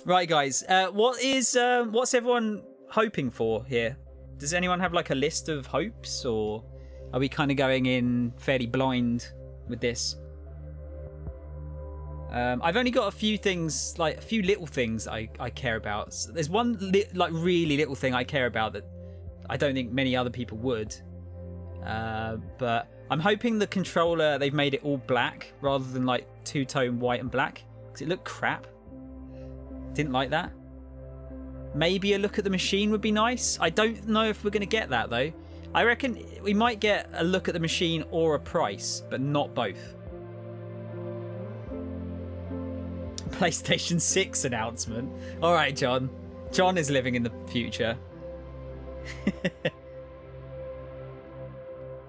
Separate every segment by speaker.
Speaker 1: Right, guys. What's everyone hoping for here? Does anyone have like a list of hopes, or are we kind of going in fairly blind with this? I've only got a few things, like a few little things I care about. So there's one like really little thing I care about that I don't think many other people would. But I'm hoping the controller, they've made it all black rather than like two-tone white and black, because it looked crap. Didn't like that. Maybe a look at the machine would be nice. I don't know if we're going to get that though. I reckon we might get a look at the machine or a price, but not both. PlayStation 6 announcement. All right, John. John is living in the future.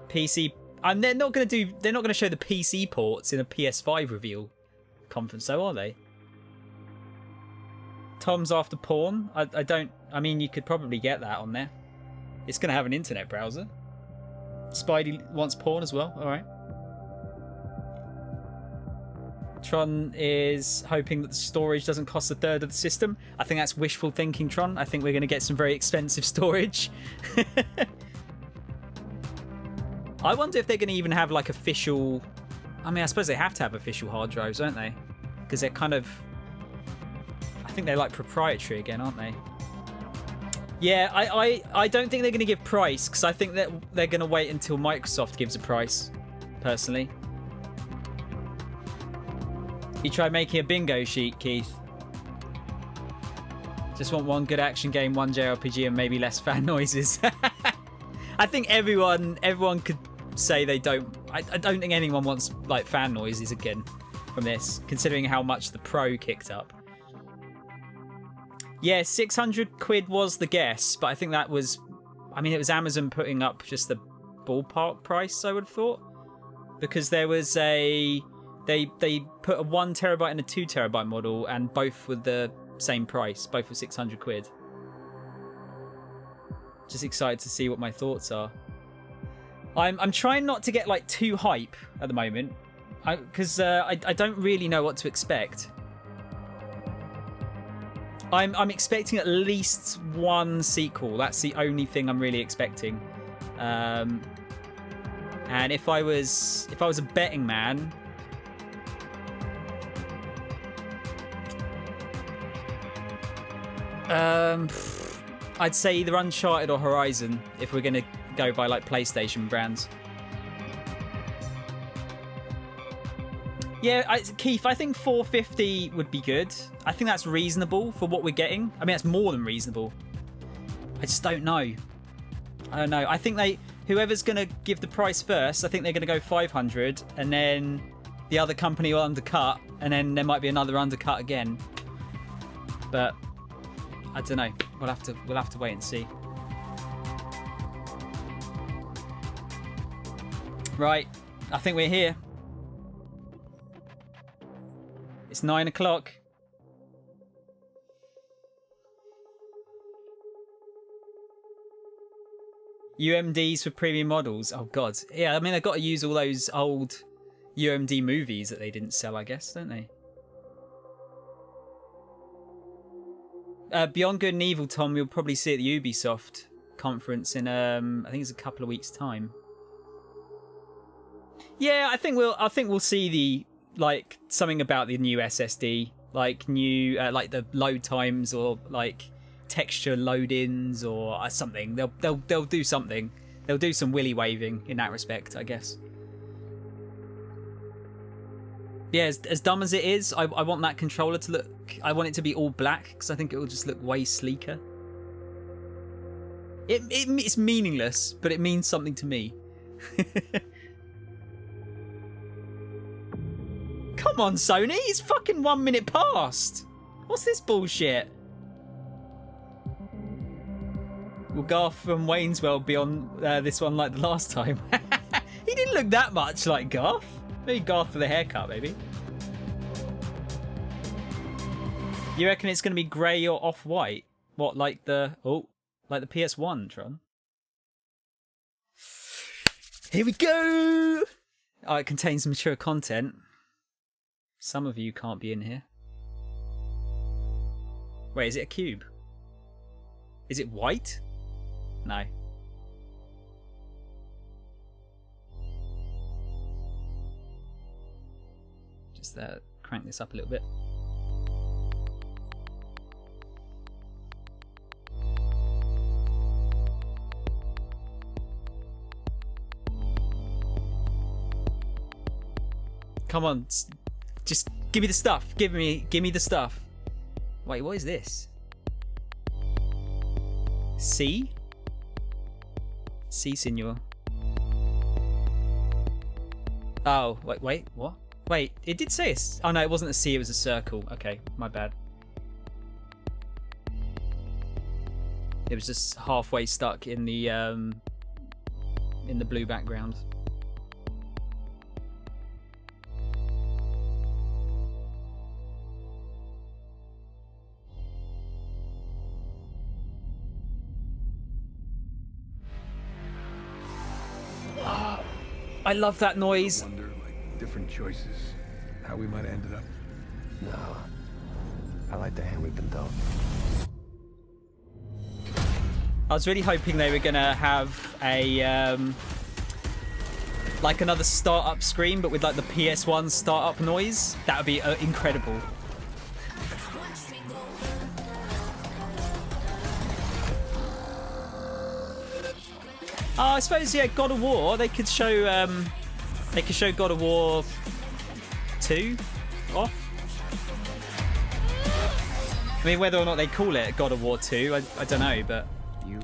Speaker 1: PC. And they're not going to show the PC ports in a PS5 reveal conference, though, are they? Tom's after porn. I mean, you could probably get that on there. It's going to have an internet browser. Spidey wants porn as well. All right. Tron is hoping that the storage doesn't cost a third of the system. I think that's wishful thinking, Tron. I think we're going to get some very expensive storage. I wonder if they're going to even have like official... I mean, I suppose they have to have official hard drives, don't they? Because they're kind of... I think they're like proprietary again, aren't they? Yeah, I don't think they're going to give price, because I think that they're going to wait until Microsoft gives a price, personally. You tried making a bingo sheet, Keith. Just want one good action game, one JRPG, and maybe less fan noises. I think everyone could say they don't... I don't think anyone wants like fan noises again from this, considering how much the Pro kicked up. Yeah, 600 quid was the guess, but I think that was... I mean, it was Amazon putting up just the ballpark price, I would have thought. Because there was a... They put a 1 terabyte and a 2 terabyte model, and both were the same price. Both were 600 quid. Just excited to see what my thoughts are. I'm trying not to get like too hype at the moment, because I don't really know what to expect. I'm expecting at least one sequel. That's the only thing I'm really expecting. And if I was a betting man, I'd say either Uncharted or Horizon if we're going to go by like PlayStation brands. Yeah, Keith, I think 450 would be good. I think that's reasonable for what we're getting. I mean, that's more than reasonable. I just don't know. I don't know. I think whoever's going to give the price first, I think they're going to go 500, and then the other company will undercut, and then there might be another undercut again. But I don't know. We'll have to wait and see. Right, I think we're here. It's 9 o'clock. UMDs for premium models. Oh god. Yeah, I mean they've got to use all those old UMD movies that they didn't sell, I guess, don't they? Beyond Good and Evil, Tom, you'll probably see at the Ubisoft conference in I think it's a couple of weeks' time. Yeah, I think we'll see the like something about the new SSD, like new like the load times or like texture load-ins or something. They'll do something. They'll do some willy waving in that respect, I guess. Yeah, as dumb as it is, I want that controller to look... I want it to be all black, because I think it will just look way sleeker. It's meaningless, but it means something to me. Come on, Sony! It's fucking 1 minute past! What's this bullshit? Will Garth from Wayne's World be on this one like the last time? He didn't look that much like Garth. Maybe Garth for the haircut, maybe. You reckon it's going to be grey or off-white? What, like the... Oh, like the PS1, Tron? Here we go! Oh, it contains mature content. Some of you can't be in here. Wait, is it a cube? Is it white? No. Just crank this up a little bit. Come on, just give me the stuff. Give me the stuff. Wait, what is this? C? C, senor. Oh, wait, what? Wait, it did say it's... Oh no, it wasn't a C, it was a circle. Okay, my bad. It was just halfway stuck in the blue background. I love that noise.
Speaker 2: I wonder, like, different choices, how we might have ended up.
Speaker 3: No, I like the hand we've been dealt.
Speaker 1: I was really hoping they were gonna have a like another startup screen, but with like the PS1 startup noise. That would be incredible. I suppose, yeah, God of War. They could show God of War 2 off. I mean, whether or not they call it God of War 2, I don't know, but
Speaker 4: You,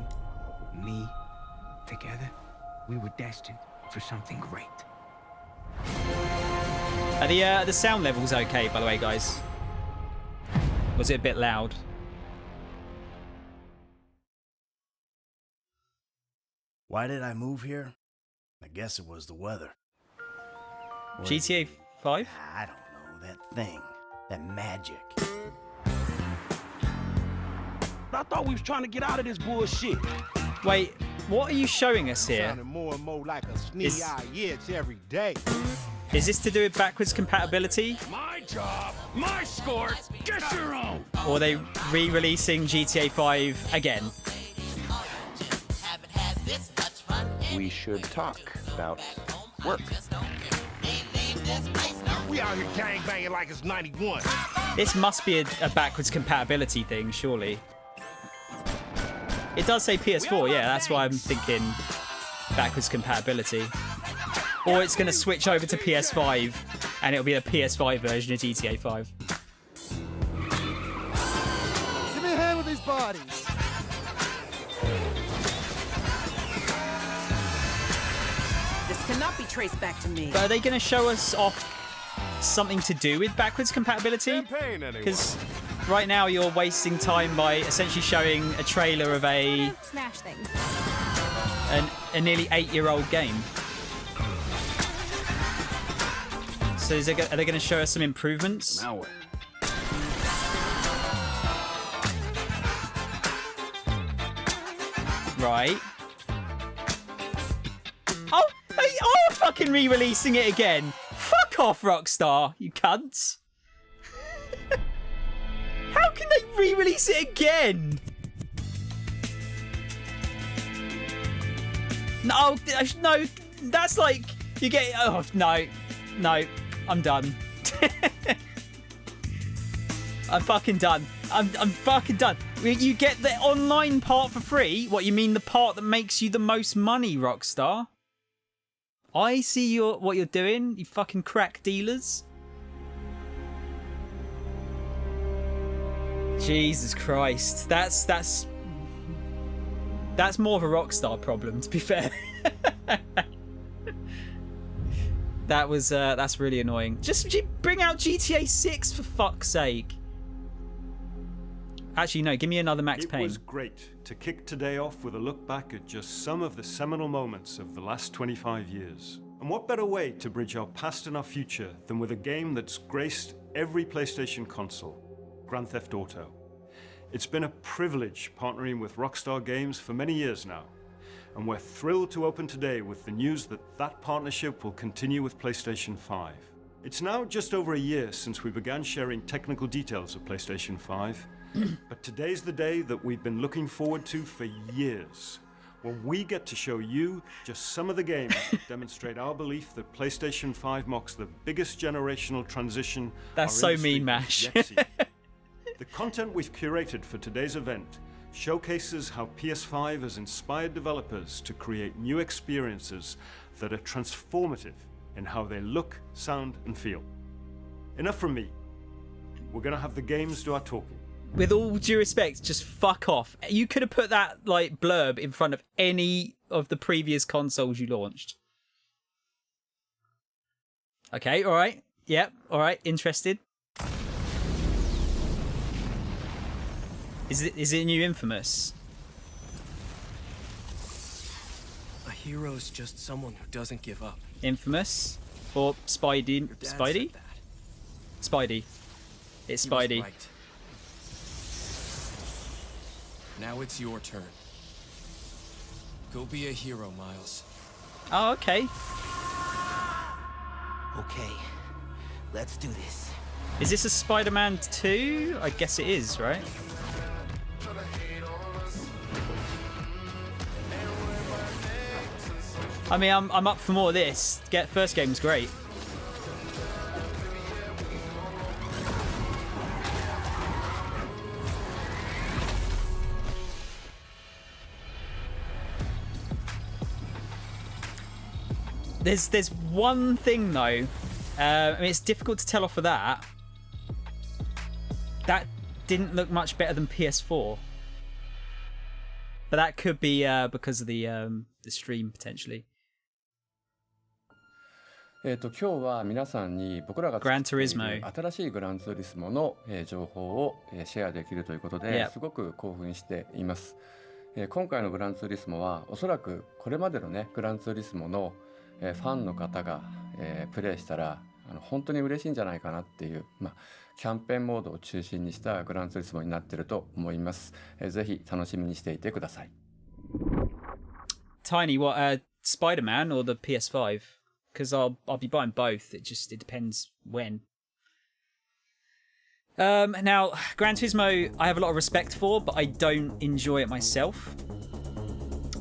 Speaker 4: me, together, we were destined for something great.
Speaker 1: are the sound levels okay, by the way, guys? Was it a bit loud?
Speaker 5: Why did I move here? I guess it was the weather. Or
Speaker 1: GTA 5?
Speaker 5: I don't know, that thing. That magic.
Speaker 6: I thought we was trying to get out of this bullshit.
Speaker 1: Wait, what are you showing us here?
Speaker 6: Sounding more and more like a sneaky-eyed itch every day.
Speaker 1: Is this to do with backwards compatibility?
Speaker 6: My job, my score, get your own.
Speaker 1: Or are they re-releasing GTA 5 again?
Speaker 3: We should talk about work.
Speaker 6: We out here gangbanging like it's 91.
Speaker 1: This must be a backwards compatibility thing, surely. It does say PS4, yeah, that's why I'm thinking backwards compatibility. Or it's going to switch over to PS5 and it'll be a PS5 version of GTA 5.
Speaker 7: Give me a hand with these bodies.
Speaker 8: This cannot be traced back to me.
Speaker 1: But are they going to show us off something to do with backwards compatibility? Because right now you're wasting time by essentially showing a trailer of a
Speaker 8: Smash things.
Speaker 1: a nearly 8-year-old game. So are they going to show us some improvements?
Speaker 2: Now what?
Speaker 1: Right. Oh, they are fucking re-releasing it again. Fuck off, Rockstar, you cunts. How can they re-release it again? No, no, that's like you get. Oh no, I'm done. I'm fucking done. I'm fucking done. You get the online part for free. What, you mean the part that makes you the most money, Rockstar? I see what you're doing, you fucking crack dealers. Jesus Christ, that's more of a Rockstar problem, to be fair. That's really annoying. Just bring out GTA 6 for fuck's sake. Actually, no, give me another Max Payne.
Speaker 9: It was great to kick today off with a look back at just some of the seminal moments of the last 25 years. And what better way to bridge our past and our future than with a game that's graced every PlayStation console, Grand Theft Auto. It's been a privilege partnering with Rockstar Games for many years now, and we're thrilled to open today with the news that that partnership will continue with PlayStation 5. It's now just over a year since we began sharing technical details of PlayStation 5, But today's the day that we've been looking forward to for years, when we get to show you just some of the games that demonstrate our belief that PlayStation 5 marks the biggest generational transition.
Speaker 1: That's so mean, Mash.
Speaker 9: The content we've curated for today's event showcases how PS5 has inspired developers to create new experiences that are transformative in how they look, sound, and feel. Enough from me. We're going to have the games do our talking.
Speaker 1: With all due respect, just fuck off. You could have put that like blurb in front of any of the previous consoles you launched. Okay, all right. Yep, all right. Interested. Is it a new Infamous?
Speaker 10: A hero's just someone who doesn't give up.
Speaker 1: Infamous or Spidey? Spidey? Spidey. It's Spidey.
Speaker 10: Right. Now it's your turn. Go be a hero, Miles.
Speaker 1: Oh, okay.
Speaker 4: Okay, let's do this.
Speaker 1: Is this a Spider-Man 2? I guess it is, right? I mean, I'm up for more of this. First game was great. There's one thing though. I mean, it's difficult to tell off of that. That didn't look much better than PS4, but that could be because of the stream potentially.
Speaker 11: 今日は皆さんに僕らが作っている新しいグランツーリスモの情報をシェアできるということですごく興奮しています。今回のグランツーリスモはおそらくこれまでのねグランツーリスモのファンの方がプレイしたら本当に嬉しいんじゃないかなっていうキャンペーンモードを中心にしたグランツーリスモになっていると思います。ぜひ楽しみにしていてください。
Speaker 1: Tiny, what Spider-Man or the PS5? Because I'll be buying both. It depends when. Now, Gran Turismo, I have a lot of respect for, but I don't enjoy it myself.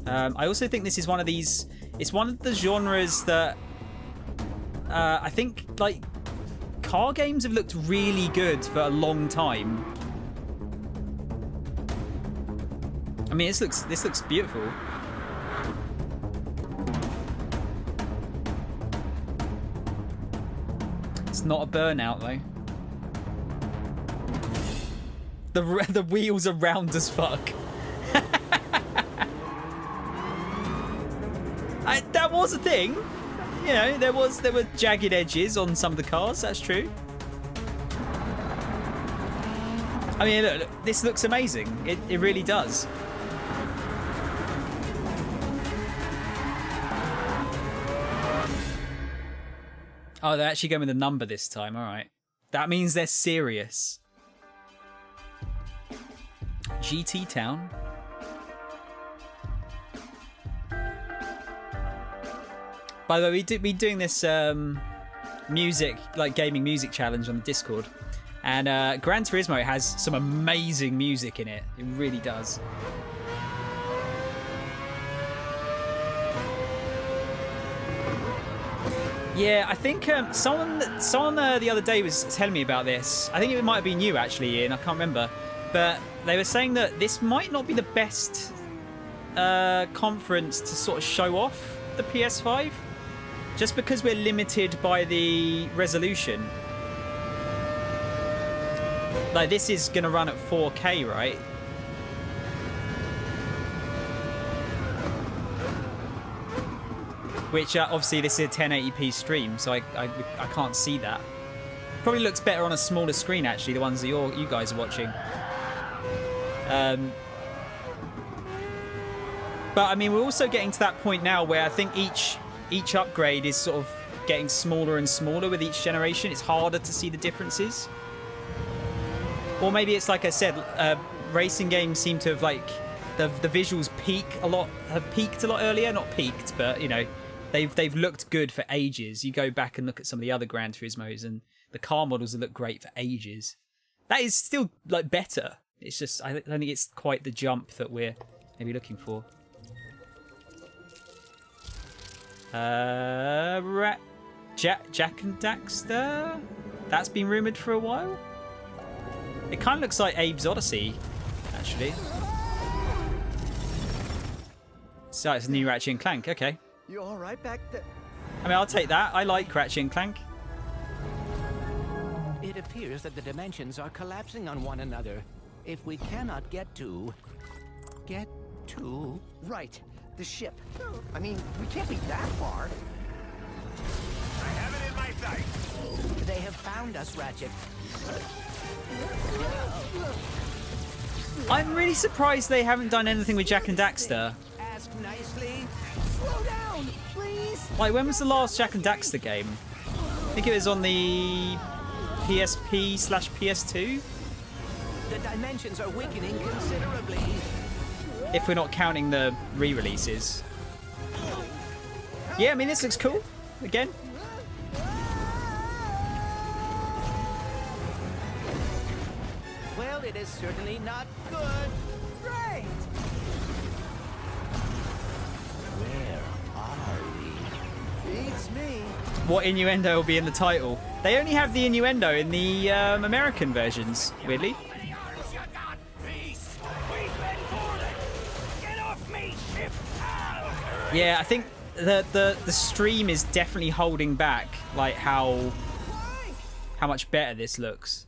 Speaker 1: I also think this is one of these. It's one of the genres that I think like car games have looked really good for a long time. I mean, this looks beautiful. It's not a burnout though. The wheels are round as fuck. That was a thing. You know, there were jagged edges on some of the cars. That's true. I mean, look, this looks amazing. It really does. Oh, they're actually going with a number this time. All right. That means they're serious. GT Town. By the way, we've been doing this music, like gaming music challenge on the Discord. And Gran Turismo has some amazing music in it. It really does. Yeah, I think someone the other day was telling me about this. I think it might have been you actually, Ian. I can't remember, but they were saying that this might not be the best conference to sort of show off the PS5, just because we're limited by the resolution. Like this is gonna run at 4K, right? Which obviously this is a 1080p stream, so I can't see that. Probably looks better on a smaller screen actually, the ones that you guys are watching. But I mean, we're also getting to that point now where I think each upgrade is sort of getting smaller and smaller with each generation. It's harder to see the differences. Or maybe it's like I said, racing games seem to have like the visuals have peaked a lot earlier. Not peaked, but you know. They've looked good for ages. You go back and look at some of the other Gran Turismos and the car models that look great for ages. That is still like better, It's just, I don't think it's quite the jump that we're maybe looking for. Jack and Daxter? That's been rumoured for a while? It kind of looks like Abe's Odyssey, actually. So it's a new Ratchet and Clank, okay.
Speaker 7: You all right back there?
Speaker 1: I mean, I'll take that. I like Ratchet and Clank.
Speaker 4: It appears that the dimensions are collapsing on one another. If we cannot get to...
Speaker 7: Right, the ship. I mean, we can't be that far.
Speaker 6: I have it in my sight.
Speaker 4: They have found us, Ratchet.
Speaker 1: I'm really surprised they haven't done anything with Jack and Daxter.
Speaker 4: Ask nicely.
Speaker 7: Slow down, please.
Speaker 1: Like, when was the last Jack and Daxter game? I think it was on the PSP/PS2.
Speaker 4: The dimensions are weakening considerably.
Speaker 1: If we're not counting the re-releases. Yeah, I mean, this looks cool. Again.
Speaker 4: Well, it is certainly not good.
Speaker 7: Right.
Speaker 4: Where are we?
Speaker 7: Beats me.
Speaker 1: What innuendo will be in the title? They only have the innuendo in the American versions, weirdly. Yeah, I think the stream is definitely holding back, like how much better this looks,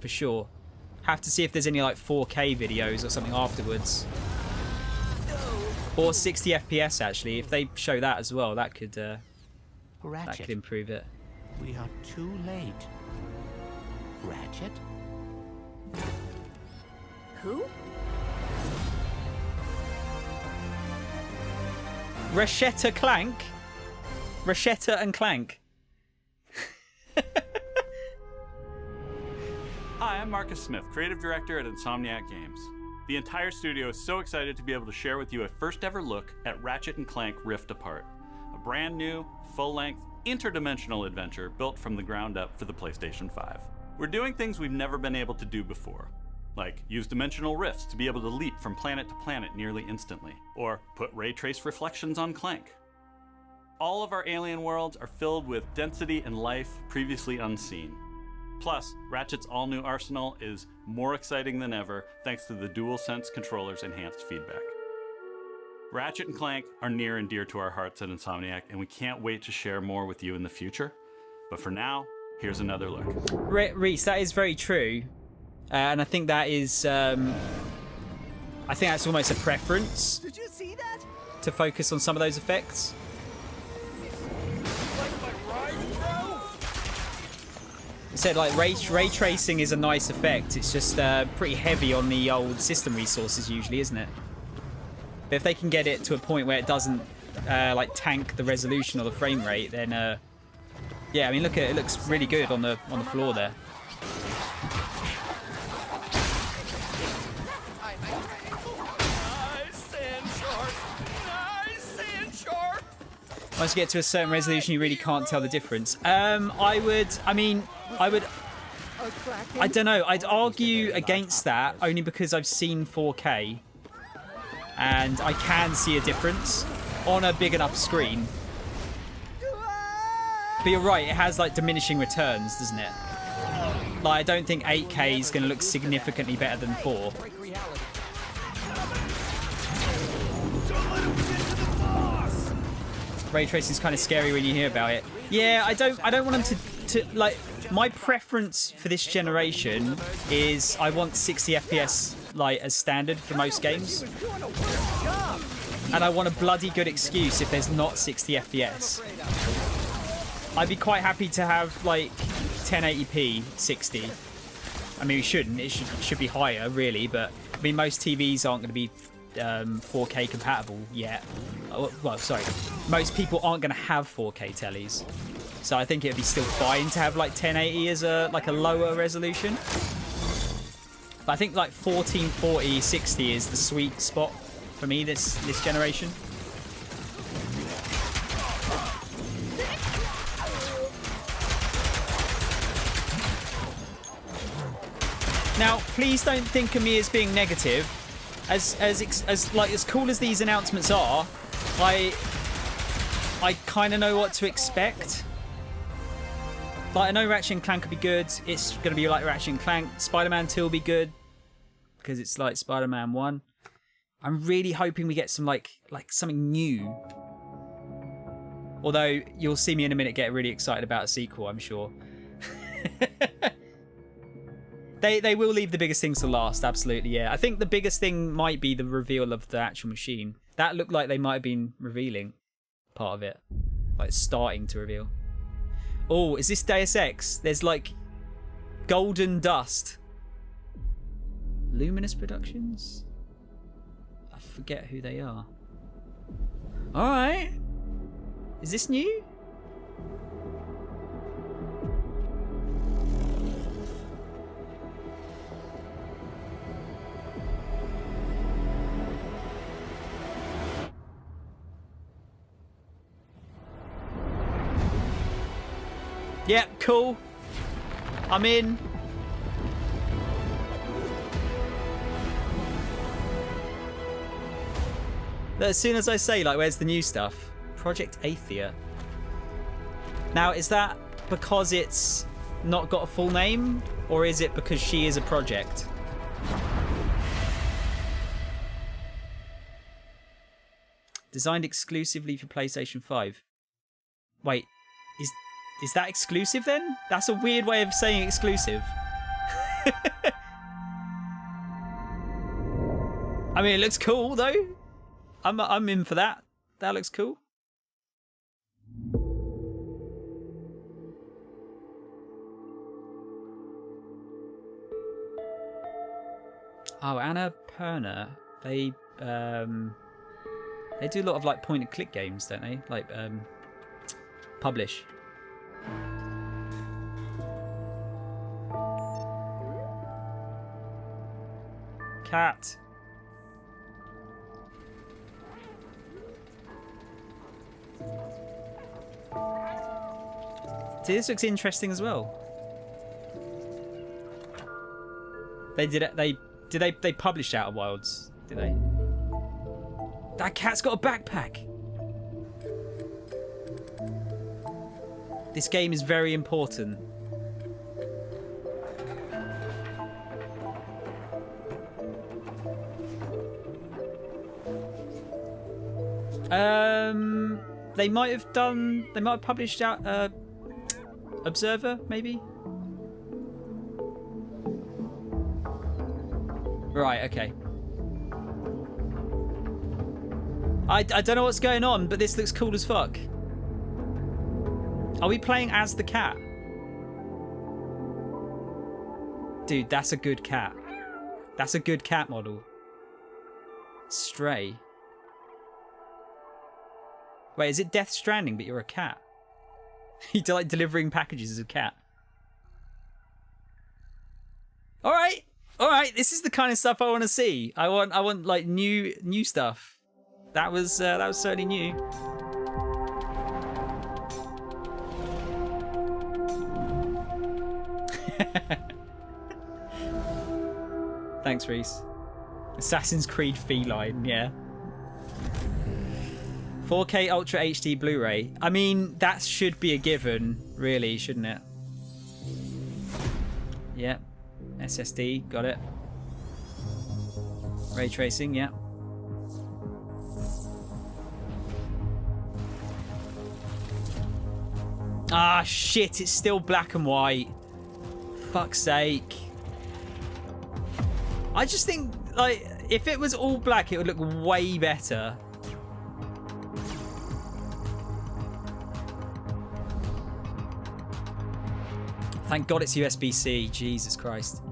Speaker 1: for sure. Have to see if there's any like 4K videos or something afterwards, or 60 FPS actually. If they show that as well, that could improve it.
Speaker 4: We are too late. Ratchet?
Speaker 8: Who?
Speaker 1: Ratchet Clank? Ratchet and Clank.
Speaker 12: Hi, I'm Marcus Smith, Creative Director at Insomniac Games. The entire studio is so excited to be able to share with you a first ever look at Ratchet and Clank Rift Apart, a brand new, full-length, interdimensional adventure built from the ground up for the PlayStation 5. We're doing things we've never been able to do before, like use dimensional rifts to be able to leap from planet to planet nearly instantly, or put ray trace reflections on Clank. All of our alien worlds are filled with density and life previously unseen. Plus, Ratchet's all-new arsenal is more exciting than ever thanks to the DualSense controller's enhanced feedback. Ratchet and Clank are near and dear to our hearts at Insomniac, and we can't wait to share more with you in the future. But for now, here's another look.
Speaker 1: Reese, that is very true. And I think that is, I think that's almost a preference.
Speaker 7: Did you see that?
Speaker 1: To focus on some of those effects. I said, like, ray tracing is a nice effect. It's just pretty heavy on the old system resources usually, isn't it? But if they can get it to a point where it doesn't like tank the resolution or the frame rate, then yeah, I mean, look at it. It looks really good on the floor there. Once you get to a certain resolution, you really can't tell the difference. I don't know. I'd argue against that only because I've seen 4K and I can see a difference on a big enough screen. But you're right, it has like diminishing returns, doesn't it? Like, I don't think 8K is going to look significantly better than 4. Ray tracing is kind of scary when you hear about it. Yeah, I don't want them to like. My preference for this generation is I want 60 FPS like as standard for most games, and I want a bloody good excuse if there's not 60 FPS. I'd be quite happy to have like 1080p 60. I mean, we shouldn't. It should be higher, really, but I mean, most TVs aren't going to be 4K compatible yet. Well, sorry, most people aren't going to have 4K tellies, so I think it'd be still fine to have like 1080 as a lower resolution. But I think like 1440 60 is the sweet spot for me this generation. Now, please don't think of me as being negative. As cool as these announcements are, I kind of know what to expect. Like, I know Ratchet & Clank will be good. It's going to be like Ratchet & Clank. Spider-Man 2 will be good because it's like Spider-Man 1. I'm really hoping we get some like something new. Although you'll see me in a minute get really excited about a sequel, I'm sure. They will leave the biggest things to last, absolutely, yeah. I think the biggest thing might be the reveal of the actual machine. That looked like they might have been revealing part of it. Like, starting to reveal. Oh, is this Deus Ex? There's, like, golden dust. Luminous Productions? I forget who they are. Alright. Is this new? Yep, cool. I'm in. But as soon as I say, like, where's the new stuff? Project Athia. Now, is that because it's not got a full name? Or is it because she is a project? Designed exclusively for PlayStation 5. Wait, is that exclusive then? That's a weird way of saying exclusive. I mean, it looks cool though. I'm in for that. That looks cool. Oh, Annapurna. They do a lot of like point and click games, don't they? Like publish. Cat. This looks interesting as well. They did it. They published Outer Wilds, did they? That cat's got a backpack. This game is very important. They might have published out Observer, maybe? Right, okay. I don't know what's going on, but this looks cool as fuck. Are we playing as the cat? Dude, that's a good cat. That's a good cat model. Stray. Wait, is it Death Stranding, but you're a cat? You like delivering packages as a cat. All right. This is the kind of stuff I want to see. I want like new stuff. That was certainly new. Thanks, Reese. Assassin's Creed Feline, yeah. 4K Ultra HD Blu-ray. I mean, that should be a given, really, shouldn't it? Yeah. SSD, got it. Ray tracing, yeah. Ah, shit, it's still black and white. Fuck's sake. I just think, like, if it was all black, it would look way better. Thank God it's USB-C. Jesus Christ.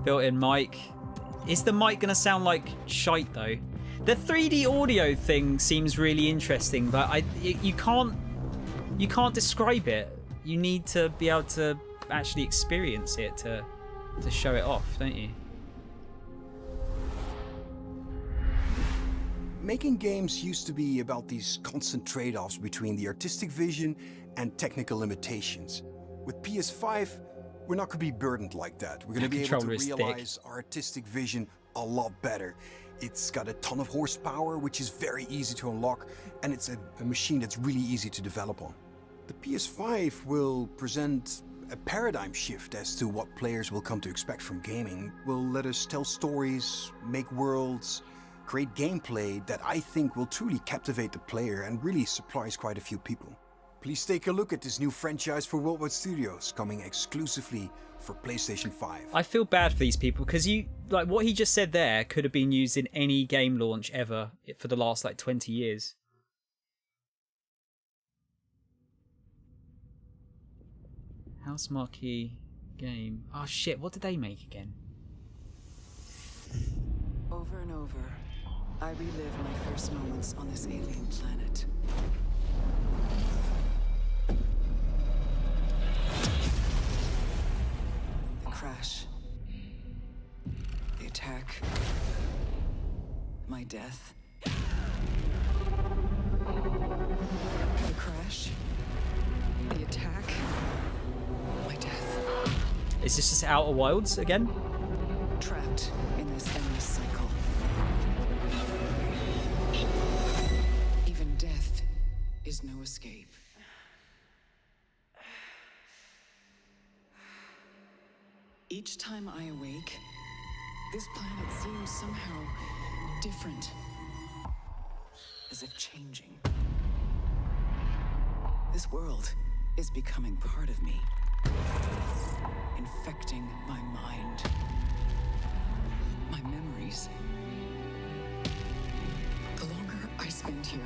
Speaker 1: Built-in mic. Is the mic going to sound like shite, though? The 3D audio thing seems really interesting, but you can't describe it. You need to be able to actually experience it to show it off, don't you?
Speaker 13: Making games used to be about these constant trade-offs between the artistic vision and technical limitations. With PS5, we're not going to be burdened like that. We're going to be able to realize our artistic vision a lot better. It's got a ton of horsepower, which is very easy to unlock, and it's a machine that's really easy to develop on. The PS5 will present a paradigm shift as to what players will come to expect from gaming. Will let us tell stories, make worlds, create gameplay that I think will truly captivate the player and really surprise quite a few people. Please take a look at this new franchise for Worldwide Studios, coming exclusively for PlayStation 5.
Speaker 1: I feel bad for these people because what he just said there could have been used in any game launch ever for the last 20 years. House marquee game. Oh shit, what did they make again?
Speaker 8: Over and over, I relive my first moments on this alien planet. The crash. The attack. My death. The crash. The attack. My death.
Speaker 1: Is this just Outer Wilds again?
Speaker 8: Trapped in this endless cycle. Even death is no escape. Each time I awake, this planet seems somehow different. As if changing. This world is becoming part of me. Infecting my mind. My memories. The longer I spend here,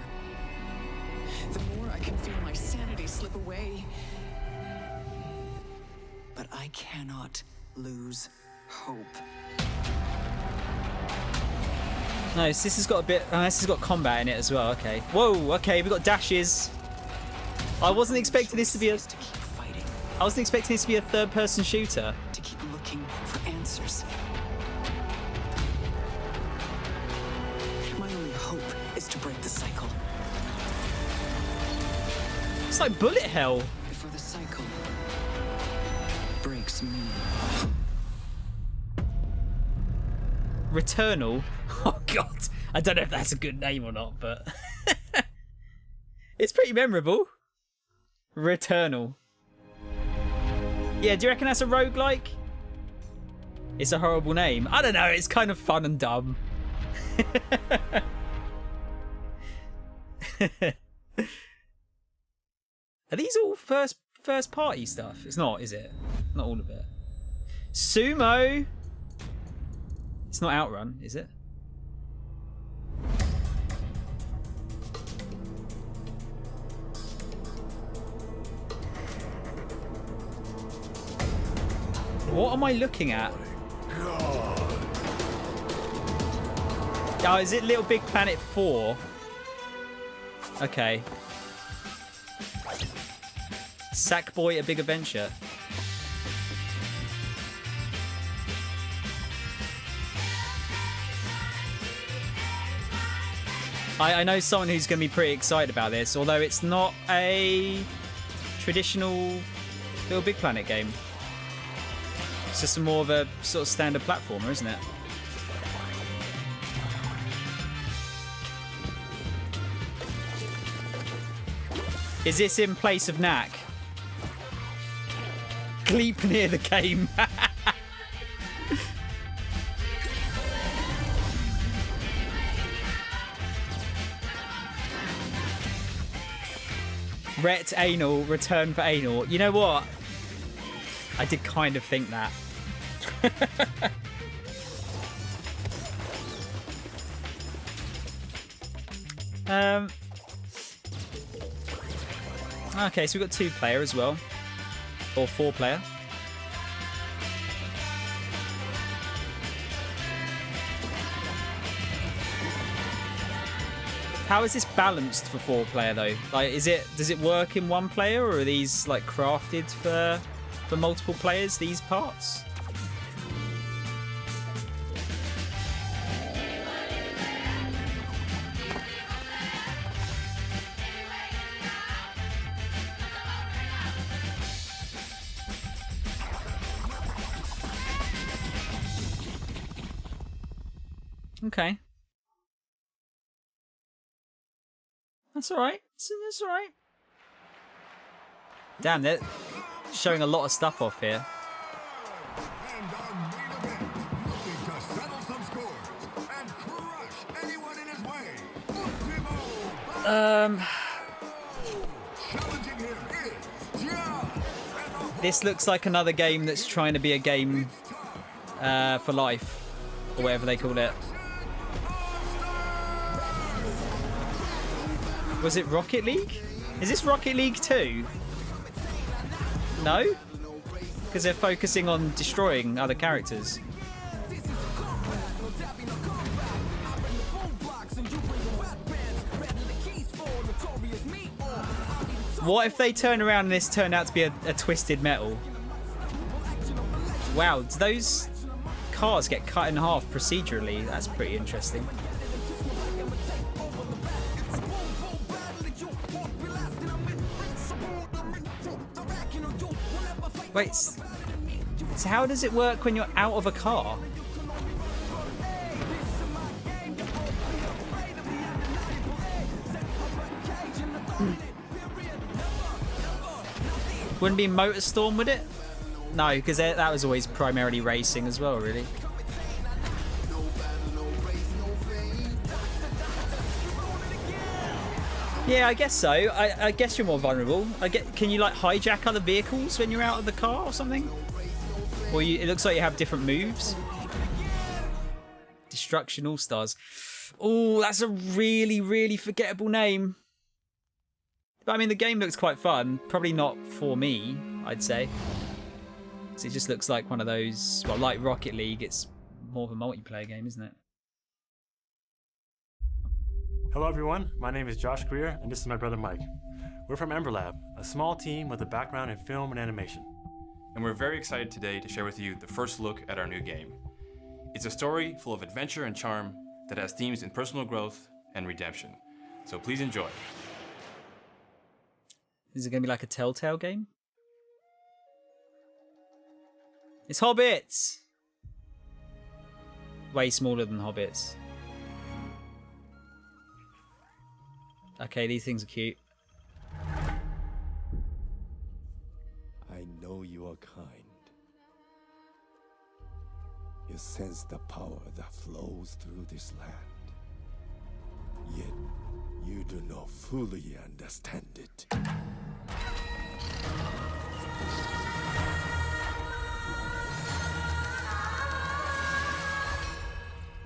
Speaker 8: the more I can feel my sanity slip away. But I cannot lose hope.
Speaker 1: Nice, this has got a bit... this has got combat in it as well, okay. Whoa, okay, we got dashes. I wasn't expecting this to be a... I wasn't expecting this to be a third-person shooter.
Speaker 8: To keep looking for answers. My only hope is to break the cycle.
Speaker 1: It's like bullet hell.
Speaker 8: Before the cycle breaks me.
Speaker 1: Returnal? Oh god, I don't know if that's a good name or not, but it's pretty memorable. Returnal. Yeah, do you reckon that's a roguelike? It's a horrible name. I don't know, it's kind of fun and dumb. Are these all first party stuff? It's not, is it? Not all of it. Sumo! It's not Outrun, is it? What am I looking at? Oh, is it Little Big Planet 4? Okay. Sackboy: A Big Adventure. I know someone who's going to be pretty excited about this, although it's not a traditional Little Big Planet game. It's just more of a sort of standard platformer, isn't it? Is this in place of Knack? Gleep near the game. Ret anal, return for anal. You know what? I did kind of think that. Okay, so we've got 2-player as well. Or 4-player. How is this balanced for 4-player though? Like, does it work in 1 player, or are these like crafted for multiple players, these parts? Okay. That's alright. That's alright. Damn, they're showing a lot of stuff off here. This looks like another game that's trying to be a game for life, or whatever they call it. Was it Rocket League? Is this Rocket League 2? No? Because they're focusing on destroying other characters. What if they turn around and this turned out to be a Twisted Metal? Wow, do those cars get cut in half procedurally? That's pretty interesting. Wait, so how does it work when you're out of a car? Wouldn't be Motorstorm, would it? No, because that was always primarily racing as well, really. Yeah, I guess so. I guess you're more vulnerable. Can you like hijack other vehicles when you're out of the car or something? Or it looks like you have different moves. Destruction All Stars. Oh, that's a really, really forgettable name. But I mean, the game looks quite fun. Probably not for me, I'd say. So it just looks like one of those, well, like Rocket League, it's more of a multiplayer game, isn't it?
Speaker 14: Hello everyone, my name is Josh Greer, and this is my brother Mike. We're from Ember Lab, a small team with a background in film and animation.
Speaker 10: And we're very excited today to share with you the first look at our new game. It's a story full of adventure and charm that has themes in personal growth and redemption. So please enjoy.
Speaker 1: Is it going to be like a Telltale game? It's Hobbits! Way smaller than Hobbits. Okay, these things are cute.
Speaker 15: I know you are kind. You sense the power that flows through this land. Yet, you do not fully understand it.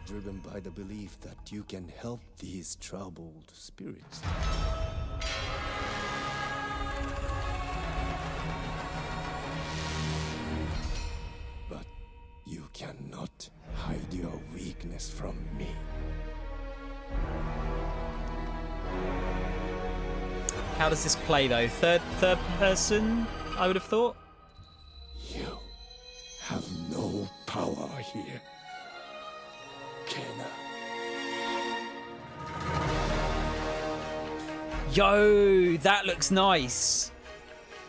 Speaker 15: Driven by the belief that you can help these troubled spirits. But you cannot hide your weakness from me.
Speaker 1: How does this play though? Third person, I would have thought.
Speaker 15: You have no power here.
Speaker 1: Yo, that looks nice.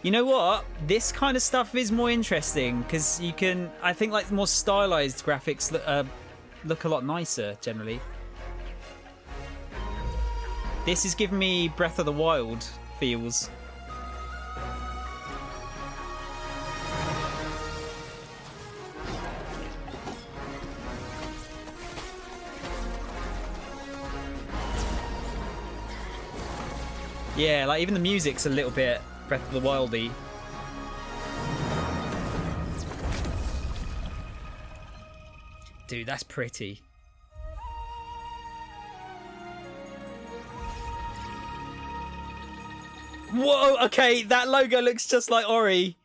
Speaker 1: You know what? This kind of stuff is more interesting because you can, I think, like more stylized graphics look a lot nicer generally. This is giving me Breath of the Wild feels. Yeah, like even the music's a little bit Breath of the Wild-y. Dude, that's pretty. Whoa, okay, that logo looks just like Ori.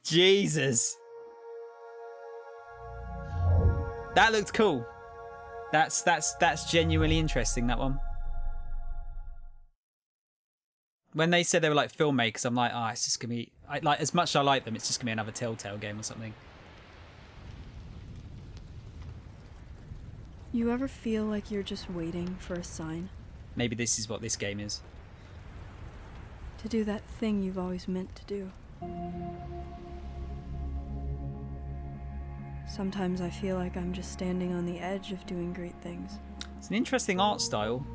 Speaker 1: Jesus. That looked cool. That's genuinely interesting, that one. When they said they were like filmmakers, I'm like, ah, it's just gonna be like, as much as I like them, it's just gonna be another Telltale game or something.
Speaker 16: You ever feel like you're just waiting for a sign?
Speaker 1: Maybe this is what this game is.
Speaker 16: To do that thing you've always meant to do. Sometimes I feel like I'm just standing on the edge of doing great things.
Speaker 1: It's an interesting art style.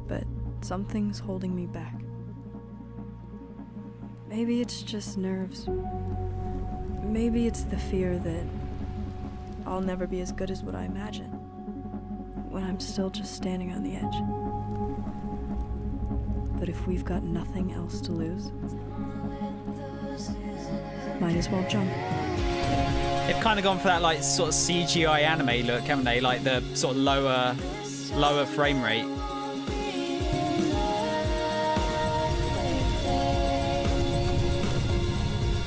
Speaker 16: But something's holding me back. Maybe it's just nerves. Maybe it's the fear that I'll never be as good as what I imagine when I'm still just standing on the edge. But if we've got nothing else to lose, might as well jump.
Speaker 1: They've kind of gone for that like sort of CGI anime look, haven't they? Like the sort of lower frame rate.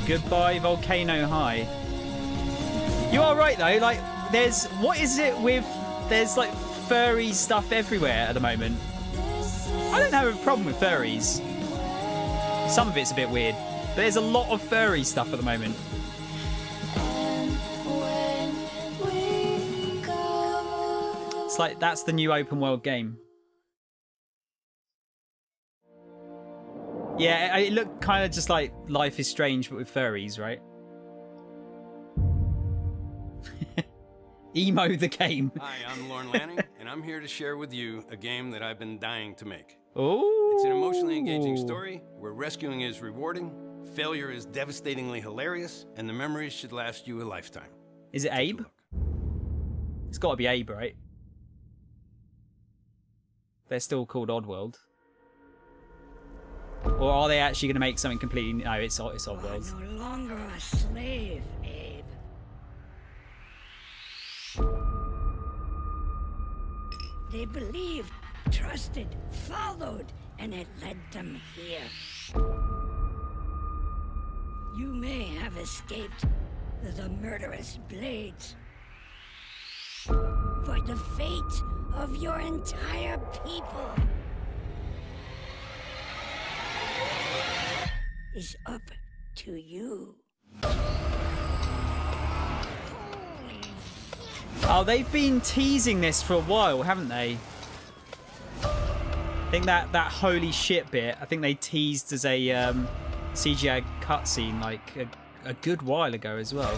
Speaker 1: Goodbye, Volcano High. You are right though. Like, there's there's like furry stuff everywhere at the moment. I don't have a problem with furries. Some of it's a bit weird, but there's a lot of furry stuff at the moment. It's like that's the new open world game. Yeah, it looked kind of just like Life is Strange, but with furries, right? Emo the game.
Speaker 17: Hi, I'm Lorne Lanning, and I'm here to share with you a game that I've been dying to make.
Speaker 1: Oh!
Speaker 17: It's an emotionally engaging story where rescuing is rewarding, failure is devastatingly hilarious, and the memories should last you a lifetime.
Speaker 1: Is it Abe? It's got to be Abe, right? They're still called Oddworld. Or are they actually going to make something completely... No, it's Oddworld.
Speaker 18: You're no longer a slave, Abe. They believed, trusted, followed, and it led them here. You may have escaped the murderous blades, for the fate of your entire people is up to you.
Speaker 1: Oh, they've been teasing this for a while, haven't they? I think that holy shit bit, I think they teased as a CGI cutscene like a good while ago as well.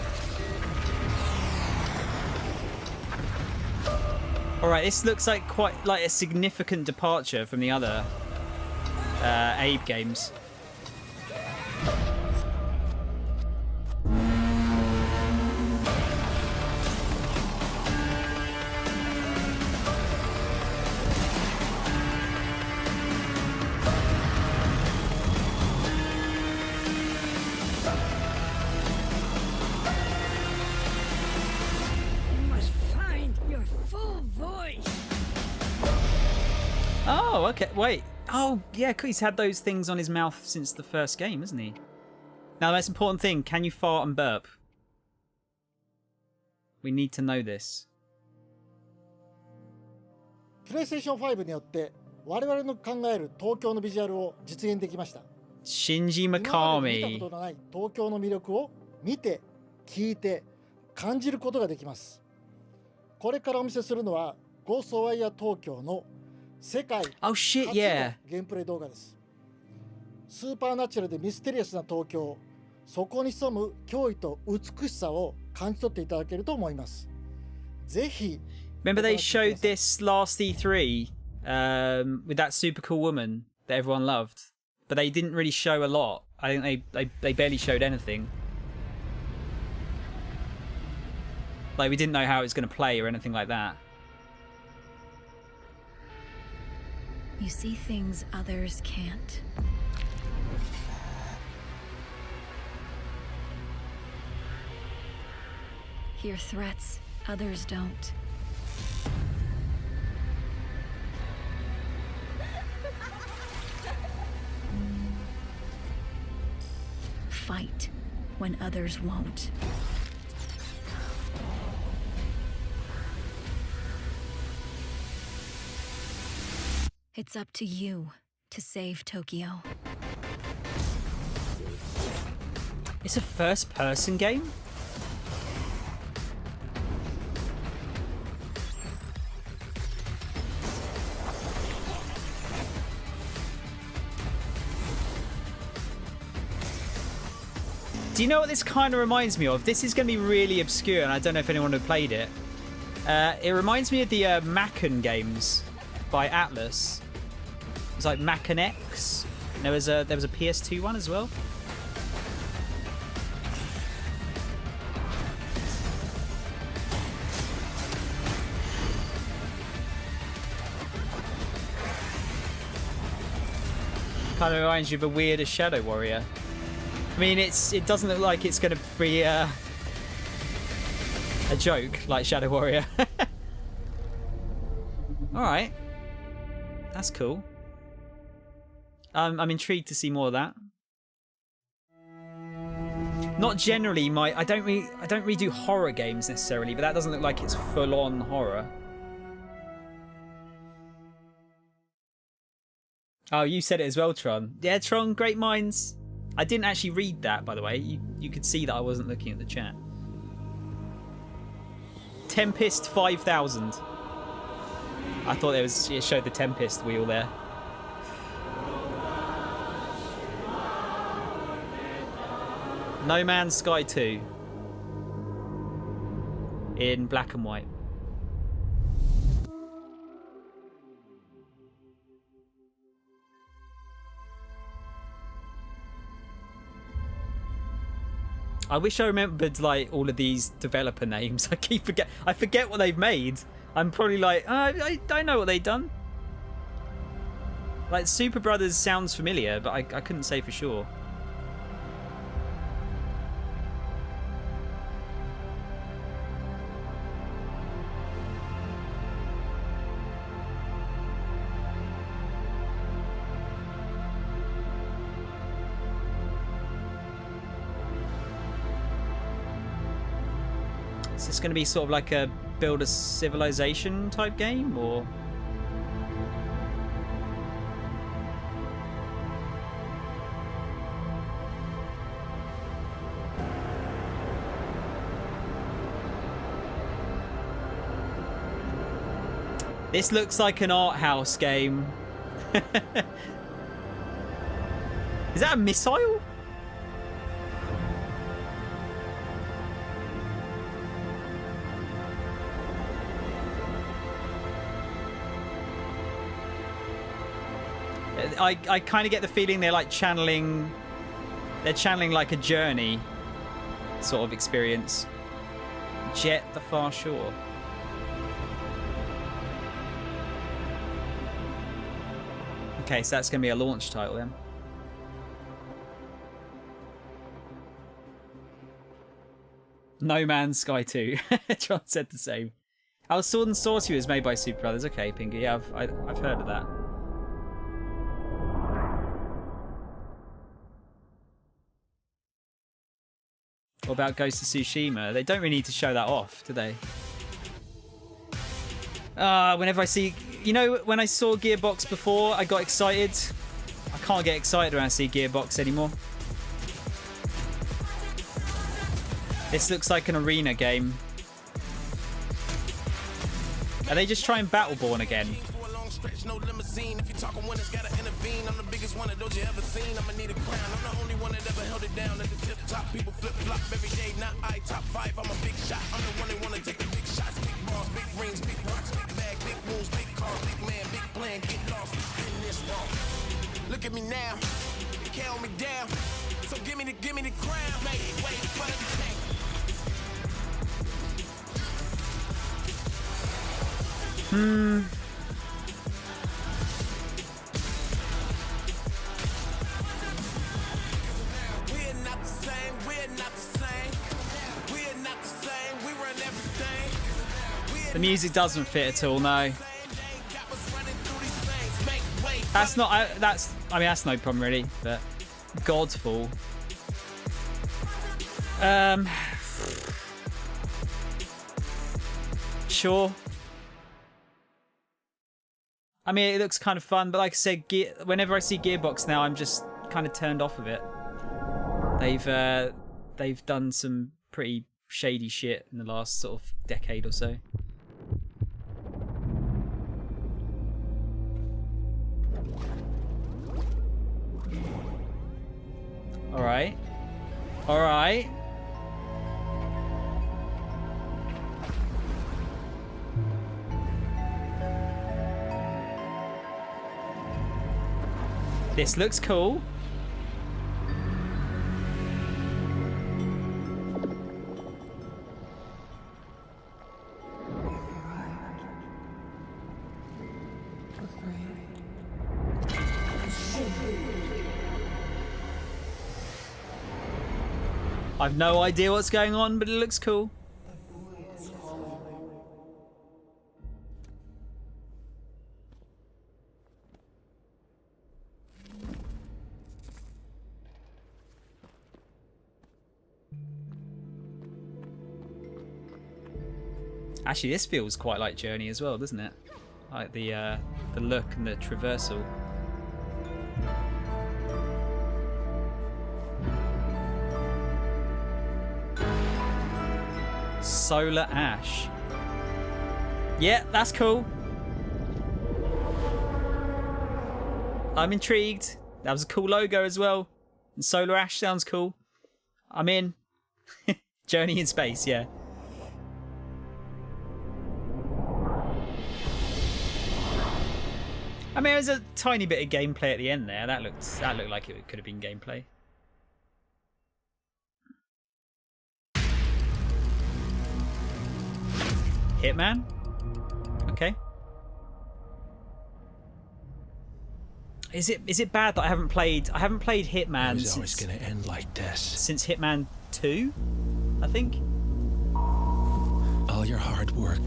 Speaker 1: Alright, this looks like quite like a significant departure from the other Abe games. Oh, okay. Wait. Oh, yeah, he's had those things on his mouth since the first game, hasn't he? Now, the most important thing, can you fart and burp? We need to know this.
Speaker 19: PlayStation 5によって我々の考える東京のビジュアルを実現できました。
Speaker 1: Shinji Mikami。
Speaker 19: 今まで見たことのない東京の魅力を見て、聞いて、感じることができます。これからお見せするのはゴーストワイヤー東京の世界初のゲームプレイ動画です。スーパーナチュラルでミステリアスな東京、そこに潜む驚異と美しさを感じ取っていただけると思います。ぜひ。
Speaker 1: Remember they showed this last E3 with that super cool woman that everyone loved, but they didn't really show a lot. I think they barely showed anything. Like we didn't know how it was going to play or anything like that.
Speaker 20: You see things others can't. Hear threats others don't. Fight when others won't. It's up to you to save Tokyo.
Speaker 1: It's a first-person game? Do you know what this kind of reminds me of? This is going to be really obscure, and I don't know if anyone had played it. It reminds me of the Macken games by Atlas. It was like Macken X. There was a PS2 one as well. Kind of reminds you of a weirder Shadow Warrior. I mean, it doesn't look like it's going to be a joke like Shadow Warrior. All right, that's cool. I'm intrigued to see more of that. Not generally I don't really do horror games necessarily, but that doesn't look like it's full-on horror. Oh, you said it as well, Tron. Yeah, Tron, great minds. I didn't actually read that, by the way. You could see that I wasn't looking at the chat. Tempest 5000. I thought it showed the Tempest wheel there. No Man's Sky 2 in black and white. I wish I remembered like all of these developer names. I forget what they've made. I'm probably like, I know what they've done. Like Super Brothers sounds familiar, but I couldn't say for sure. Is this going to be sort of like a build a civilization type game, or? This looks like an art house game. Is that a missile? I kind of get the feeling they're like channeling like a journey sort of experience. Jet the Far Shore. Okay, so that's going to be a launch title then. No Man's Sky 2. John said the same. Oh, Sword and Sorcery was made by Super Brothers. Okay, Pinky. Yeah, I've heard of that. What about Ghost of Tsushima? They don't really need to show that off, do they? Whenever I see... You know, when I saw Gearbox before, I got excited. I can't get excited when I see Gearbox anymore. This looks like an arena game. Are they just trying Battleborn again?
Speaker 6: No limousine. If you're talking winners, gotta intervene. I'm the biggest one of those you ever seen. I'ma need a crown. I'm the only one that ever held it down at the tip top. People flip flop every day, not I. Top 5, I'm a big shot. I'm the one that wanna take the big shots. Big balls, big rings, big rocks, big bag, big moves, big cars, big man, big plan. Get lost in this wrong. Look at me now, they can't hold me down. So give me the crown. Wait for the tank.
Speaker 1: The music doesn't fit at all, no. That's not. I mean, that's no problem really. But Godfall. Sure. I mean, it looks kind of fun, but like I said, whenever I see Gearbox now, I'm just kind of turned off of it. They've done some pretty shady shit in the last sort of decade or so. All right. All right. This looks cool. I've no idea what's going on, but it looks cool. Actually, this feels quite like Journey as well, doesn't it? Like the look and the traversal. Solar Ash. Yeah, that's cool. I'm intrigued. That was a cool logo as well. And Solar Ash sounds cool. I'm in. Journey in space, yeah. I mean, there's a tiny bit of gameplay at the end there. That looked like it could have been gameplay. Hitman? Okay. Is it bad that I haven't played Hitman
Speaker 2: It's always gonna end like this.
Speaker 1: Since Hitman 2, I think?
Speaker 2: All your hard work,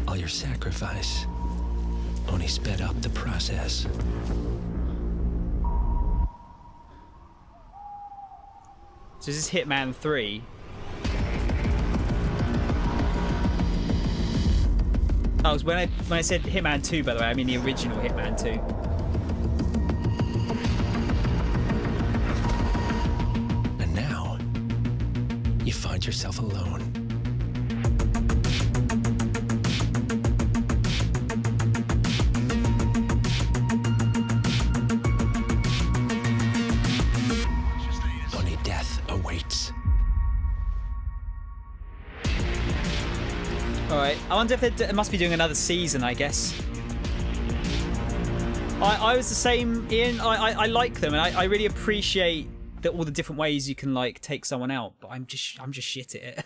Speaker 2: all your sacrifice, only sped up the process.
Speaker 1: So this is Hitman 3. Oh, when I said Hitman 2, by the way, I mean the original Hitman 2.
Speaker 2: And now, you find yourself alone. Only death awaits.
Speaker 1: Alright, I wonder if it must be doing another season, I guess. I was the same, Ian. I like them, and I really appreciate all the different ways you can like take someone out, but I'm just shit at it.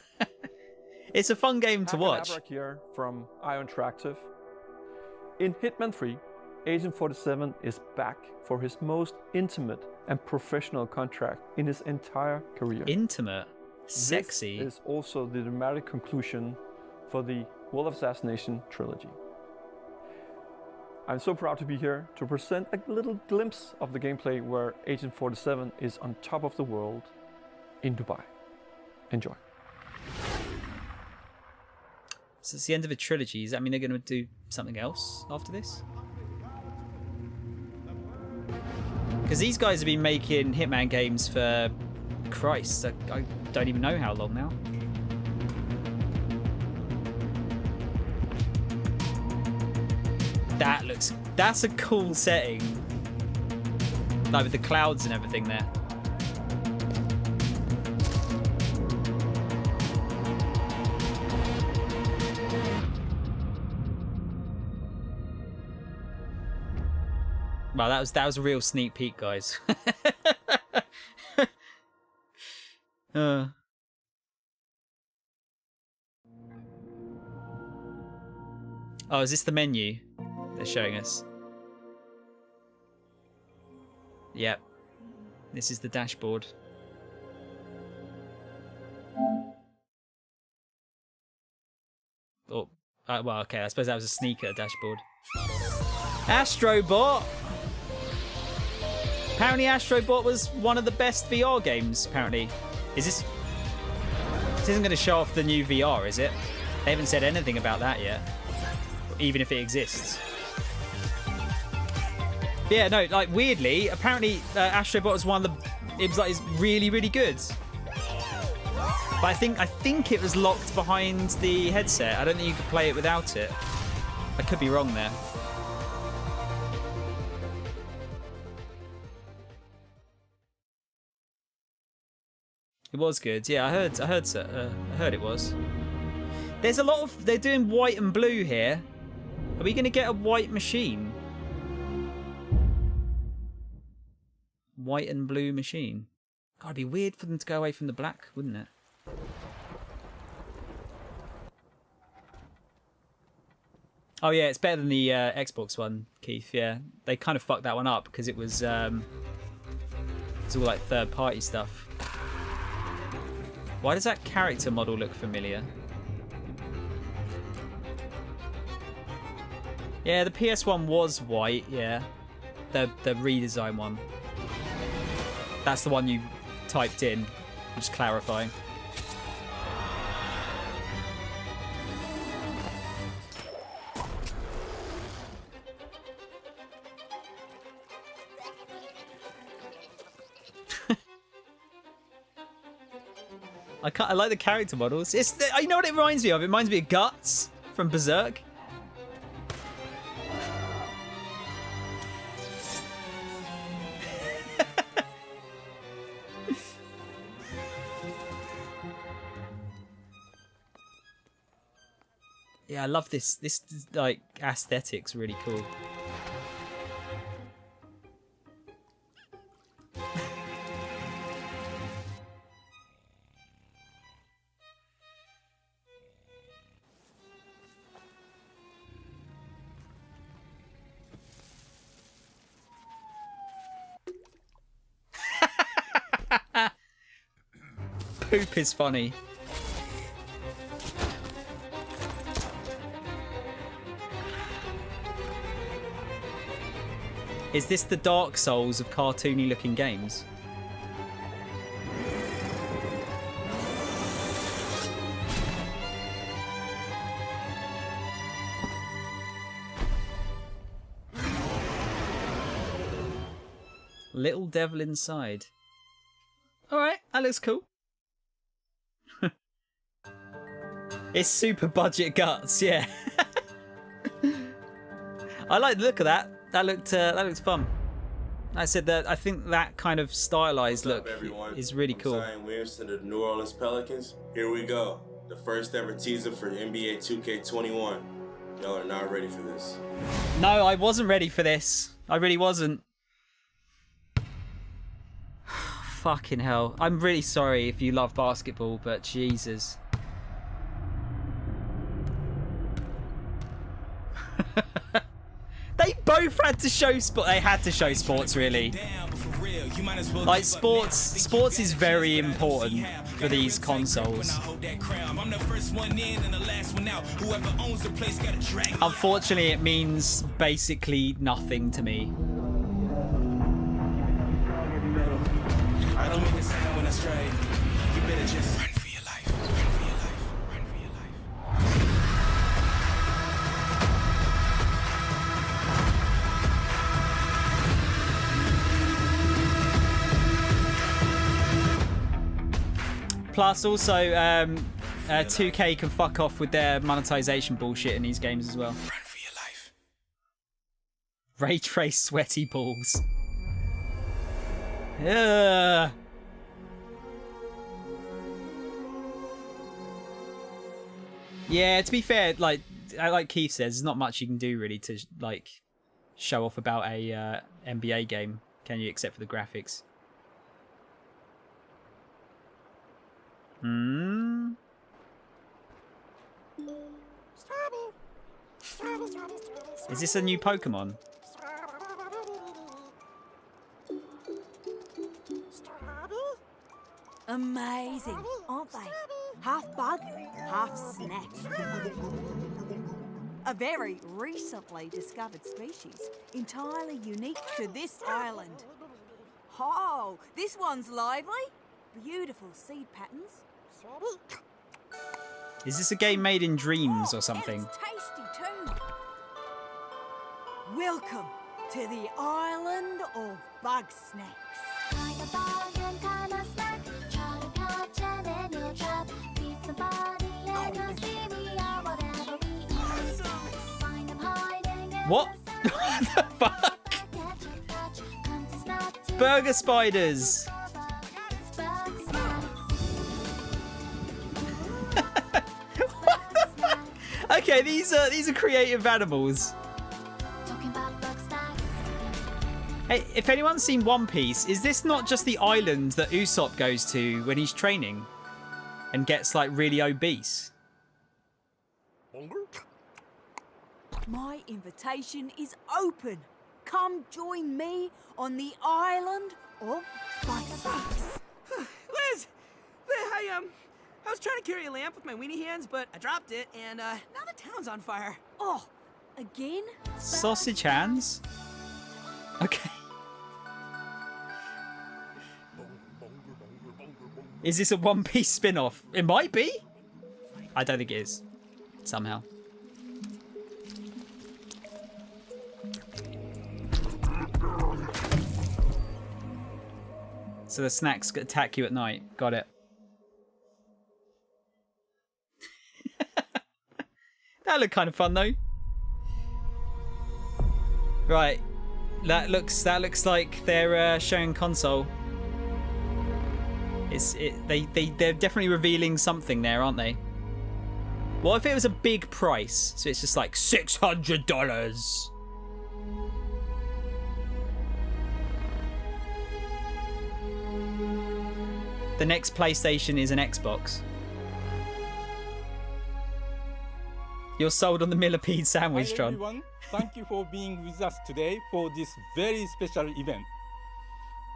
Speaker 1: It's a fun game to watch.
Speaker 21: Abrak here from IO Interactive. In Hitman 3, Agent 47 is back for his most intimate and professional contract in his entire career.
Speaker 1: Intimate? Sexy?
Speaker 21: This is also the dramatic conclusion for the World of Assassination trilogy. I'm so proud to be here to present a little glimpse of the gameplay where Agent 47 is on top of the world in Dubai. Enjoy.
Speaker 1: So it's the end of a trilogy. Does that mean they're going to do something else after this? Because these guys have been making Hitman games for, Christ, I don't even know how long now. That's a cool setting. Like with the clouds and everything there. Wow, that was a real sneak peek, guys. Oh, is this the menu they're showing us? Yep. This is the dashboard. Oh, well, okay. I suppose that was a sneaker dashboard. Astrobot. Apparently, Astrobot was one of the best VR games. Apparently, this isn't going to show off the new VR, is it? They haven't said anything about that yet, even if it exists. But yeah, no, like weirdly, apparently Astrobot was one of the. It was like it's really, really good. But I think it was locked behind the headset. I don't think you could play it without it. I could be wrong there. It was good. Yeah, I heard it was. There's a lot of... They're doing white and blue here. Are we going to get a white machine? White and blue machine. God, it'd be weird for them to go away from the black, wouldn't it? Oh yeah, it's better than the Xbox one, Keith. Yeah, they kind of fucked that one up because it was it's all like third-party stuff. Why does that character model look familiar? Yeah, the PS1 was white. Yeah, the redesign one. That's the one you typed in. I'm just clarifying. I like the character models. You know what it reminds me of? It reminds me of Guts from Berserk. Yeah, I love this. This like aesthetic's really cool. Poop is funny. Is this the Dark Souls of cartoony looking games? Little devil inside. Alright, that looks cool. It's super budget Guts, yeah. I like the look of that. That looked fun. I said that I think that kind of stylized look is really cool.
Speaker 5: I'm Williamson of the New Orleans Pelicans. Here we go. The first ever teaser for NBA 2K21. Y'all are not ready for this.
Speaker 1: No, I wasn't ready for this. I really wasn't. Fucking hell. I'm really sorry if you love basketball, but Jesus. They both had to show sport. They had to show sports, really. Like sports is very important for these consoles. Unfortunately, it means basically nothing to me. I don't make a sound when I stray. You better just run for your life. Run for your life. Run for your life. Plus, also, 2K can fuck off with their monetization bullshit in these games as well. Run for your life. Ray trace sweaty balls. Yeah. Yeah, to be fair, like Keith says, there's not much you can do really to like show off about a NBA game, can you? Except for the graphics. Hmm. Is this a new Pokemon?
Speaker 22: Amazing, aren't they? Half bug, half snack. A very recently discovered species, entirely unique to this island. Oh, this one's lively. Beautiful seed patterns.
Speaker 1: Is this a game made in dreams or something?
Speaker 22: It's tasty too. Welcome to the island of bug snacks.
Speaker 1: What? What the fuck? Burger spiders. Okay, these are creative animals. Hey, if anyone's seen One Piece, is this not just the island that Usopp goes to when he's training and gets like really obese?
Speaker 22: My invitation is open. Come join me on the island of spices.
Speaker 3: Liz, I was trying to carry a lamp with my weenie hands, but I dropped it, and now the town's on fire.
Speaker 22: Oh, again?
Speaker 1: Sausage hands? Okay. Is this a One Piece spin-off? It might be. I don't think it is. Somehow. So the snacks attack you at night. Got it. That looked kind of fun though. Right. That looks like they're showing console. They're definitely revealing something there, aren't they? What if it was a big price? So it's just like $600. The next PlayStation is an Xbox. You're sold on the millipede sandwich, John.
Speaker 9: Hi everyone, thank you for being with us today for this very special event.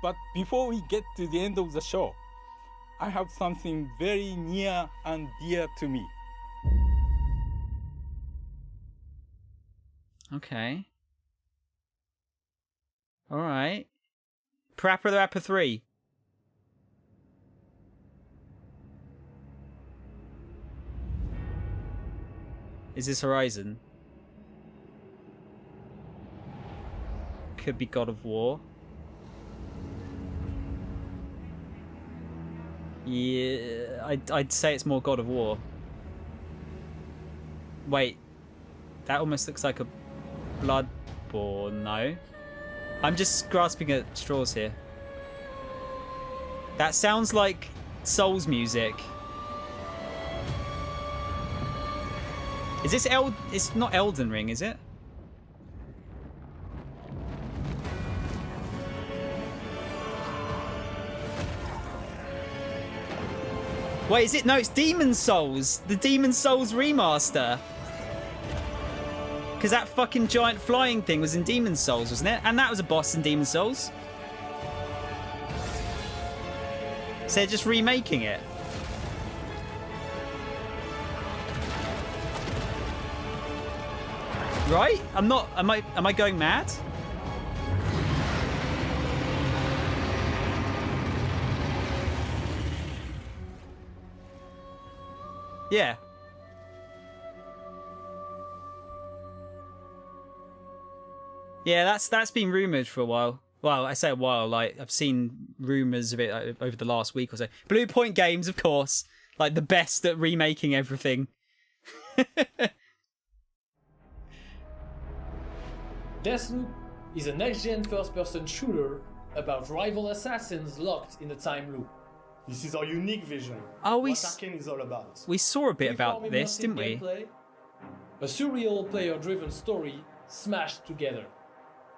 Speaker 9: But before we get to the end of the show, I have something very near and dear to me.
Speaker 1: Okay. Alright. Parappa the Rapper 3. Is this Horizon? Could be God of War. Yeah, I'd say it's more God of War. Wait, that almost looks like a Bloodborne. No, I'm just grasping at straws here. That sounds like Souls music. Is this It's not Elden Ring, is it? Wait, is it? No, it's Demon Souls. The Demon Souls remaster. Because that fucking giant flying thing was in Demon Souls, wasn't it? And that was a boss in Demon Souls. So they're just remaking it. Right? I'm not. Am I going mad? Yeah. Yeah, that's been rumored for a while. Well, I say a while. Like I've seen rumors of it over the last week or so. Blue Point Games, of course, like the best at remaking everything.
Speaker 23: Deathloop is a next-gen first-person shooter about rival assassins locked in a time loop.
Speaker 24: This is our unique vision.
Speaker 1: Oh,
Speaker 24: what Arcane is all about.
Speaker 1: We saw a bit about this, didn't we?
Speaker 23: Gameplay, a surreal player-driven story smashed together.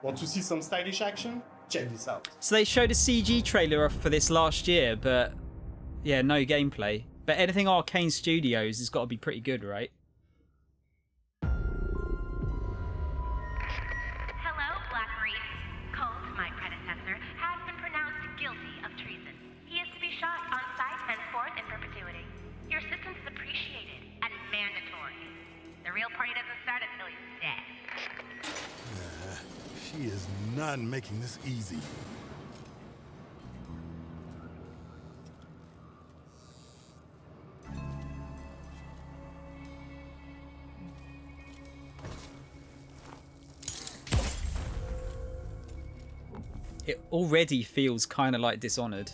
Speaker 24: Want to see some stylish action? Check this out.
Speaker 1: So they showed a CG trailer for this last year, but yeah, no gameplay. But anything Arcane Studios has got to be pretty good, right?
Speaker 25: She is not making this easy.
Speaker 1: It already feels kind of like Dishonored.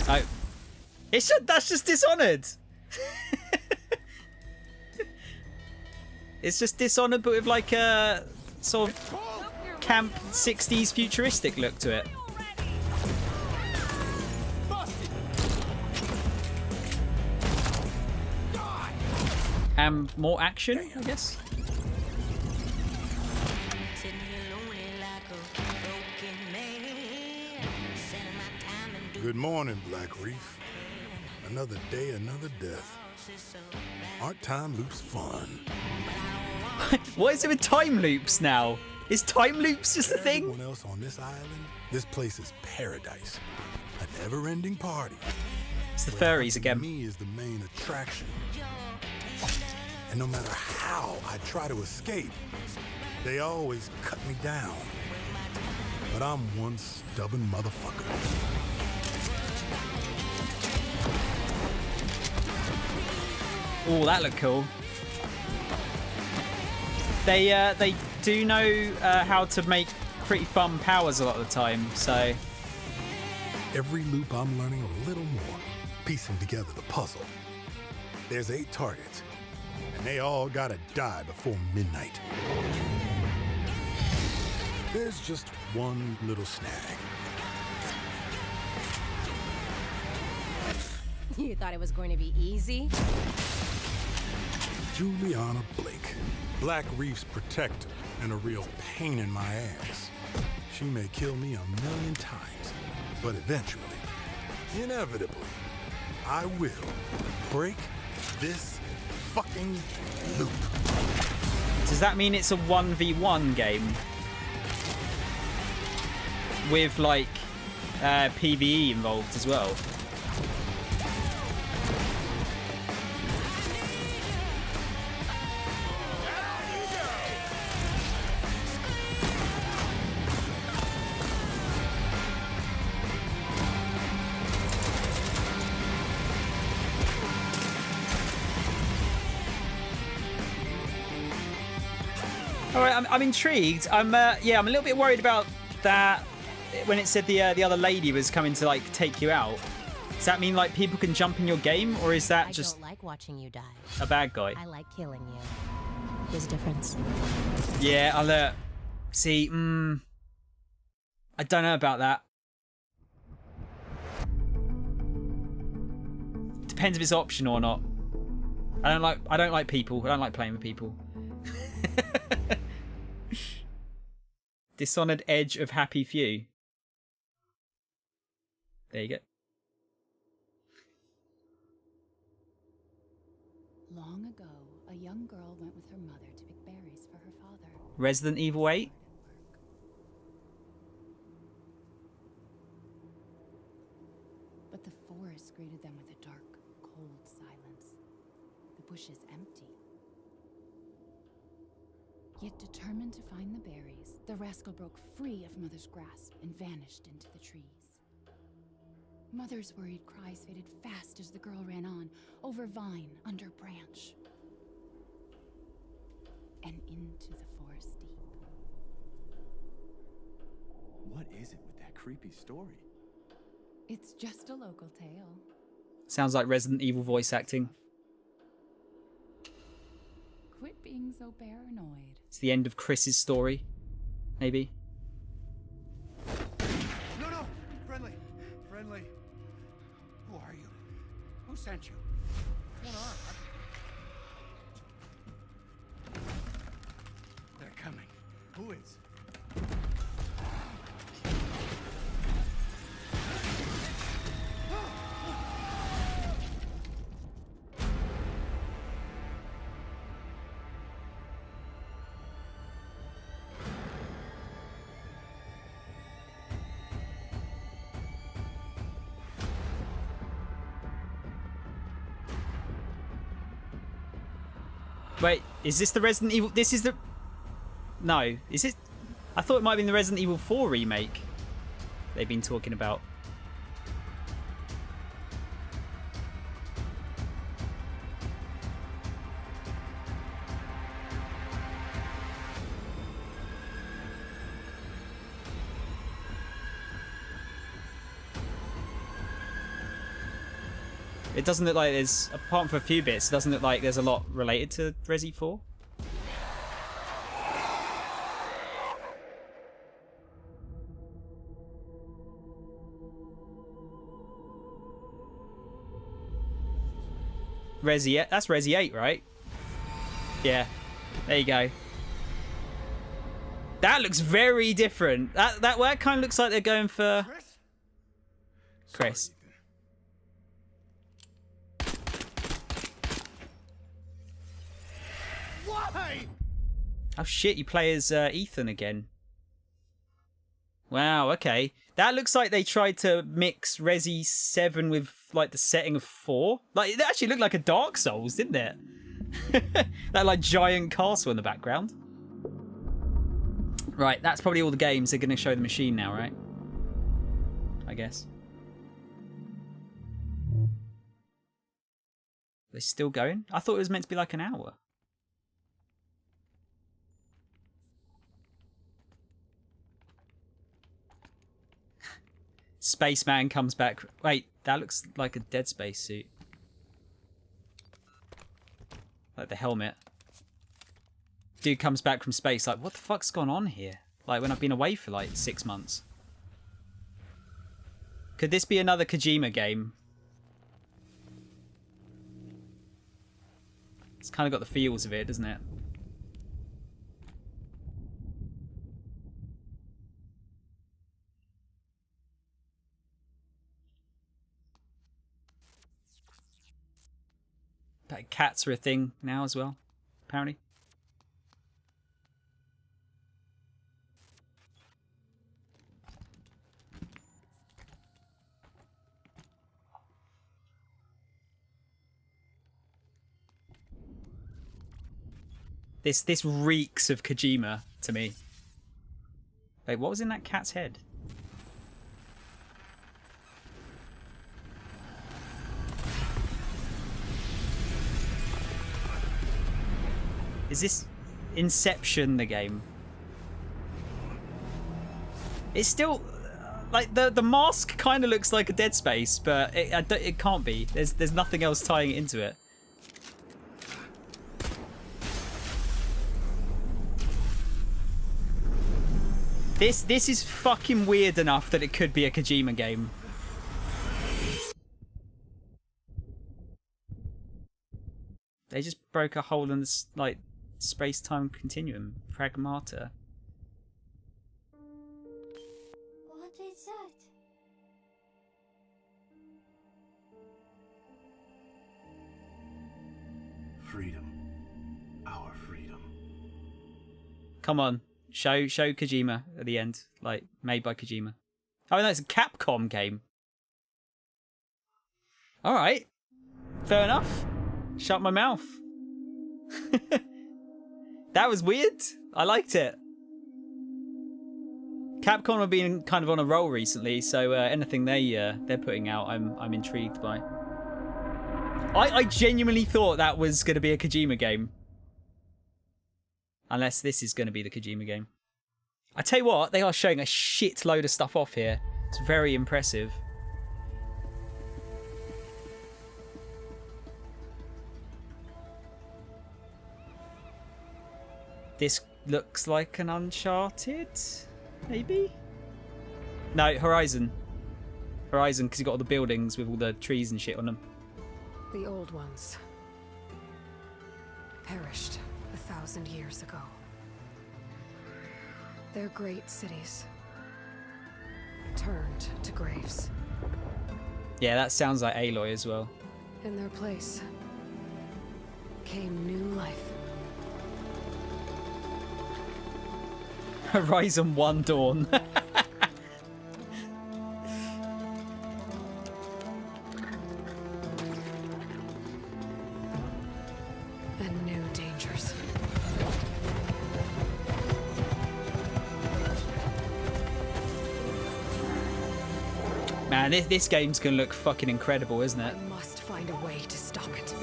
Speaker 1: Oh, that's just Dishonored. It's just Dishonored, but with like a sort of camp 60s futuristic look to it. And more action, I guess.
Speaker 25: Good morning, Black Reef. Another day, another death. Aren't time loops fun?
Speaker 1: What is it with time loops now? Is time loops just a thing?
Speaker 25: Everyone else on this island, this place is paradise. A never-ending party.
Speaker 1: It's the furries again.
Speaker 25: Me is the main attraction. And no matter how I try to escape, they always cut me down. But I'm one stubborn motherfucker.
Speaker 1: Oh, that looked cool. They do know how to make pretty fun powers a lot of the time, so...
Speaker 25: Every loop I'm learning a little more, piecing together the puzzle. There's 8 targets, and they all gotta die before midnight. There's just one little snag.
Speaker 4: You thought it was going to be easy?
Speaker 25: Juliana Blake, Black Reef's protector and a real pain in my ass. She may kill me 1,000,000 times, but eventually, inevitably, I will break this fucking loop.
Speaker 1: Does that mean it's a 1v1 game? With, like, PvE involved as well? All right, I'm intrigued. I'm a little bit worried about that when it said the other lady was coming to like take you out. Does that mean like people can jump in your game, or is that just
Speaker 4: I don't like watching you die.
Speaker 1: a bad guy?
Speaker 4: I like killing you. There's a difference.
Speaker 1: Yeah, I'll see. I don't know about that. Depends if it's optional or not. I don't like people. I don't like playing with people. Dishonored Edge of Happy Few. There you go.
Speaker 7: Long ago, a young girl went with her mother to pick berries for her father.
Speaker 1: Resident Evil 8.
Speaker 7: But the forest greeted them with a dark, cold silence. The bushes empty. Yet determined to find the berries, the rascal broke free of Mother's grasp and vanished into the trees. Mother's worried cries faded fast as the girl ran on, over vine, under branch, and into the forest deep.
Speaker 11: What is it with that creepy story?
Speaker 7: It's just a local tale.
Speaker 1: Sounds like Resident Evil voice acting.
Speaker 7: Quit being so paranoid.
Speaker 1: It's the end of Chris's story, maybe.
Speaker 12: No, friendly. Who are you? Who sent you? What's going on? They're coming. Who is?
Speaker 1: Wait, is this the Resident Evil? This is the... No, is it? I thought it might have been the Resident Evil 4 remake they've been talking about. It doesn't look like there's, apart from a few bits, it doesn't look like there's a lot related to Resi 4. Resi, that's Resi 8, right? Yeah, there you go. That looks very different. That kind of looks like they're going for Chris.
Speaker 12: Why?
Speaker 1: Oh shit, you play as Ethan again. Wow, okay. That looks like they tried to mix Resi 7 with like the setting of 4. Like it actually looked like a Dark Souls, didn't it? That like giant castle in the background. Right, that's probably all the games. They're going to show the machine now, right? I guess. They're still going? I thought it was meant to be like an hour. Spaceman comes back. Wait, that looks like a Dead Space suit. Like the helmet. Dude comes back from space like, what the fuck's gone on here? Like when I've been away for like 6 months. Could this be another Kojima game? It's kind of got the feels of it, doesn't it? But cats are a thing now as well, apparently. This reeks of Kojima to me. Wait, what was in that cat's head? Is this Inception, the game? It's still like the mask kind of looks like a Dead Space, but it can't be. There's nothing else tying it into it. This is fucking weird enough that it could be a Kojima game. They just broke a hole in this like space-time continuum. Pragmata.
Speaker 8: What is that?
Speaker 11: Freedom. Our freedom.
Speaker 1: Come on. Show Kojima at the end. Like, made by Kojima. Oh, no, it's a Capcom game. Alright. Fair enough. Shut my mouth. That was weird. I liked it. Capcom have been kind of on a roll recently, so anything they're putting out, I'm intrigued by. I genuinely thought that was going to be a Kojima game. Unless this is going to be the Kojima game. I tell you what, they are showing a shitload of stuff off here. It's very impressive. This looks like an Uncharted, maybe? No, Horizon. Horizon, because you've got all the buildings with all the trees and shit on them.
Speaker 10: The old ones perished 1,000 years ago. Their great cities turned to graves.
Speaker 1: Yeah, that sounds like Aloy as well.
Speaker 10: In their place came new life.
Speaker 1: Horizon 1 Dawn.
Speaker 10: And new dangers.
Speaker 1: Man, this game's gonna look fucking incredible, isn't it?
Speaker 10: I must find a way to stop it.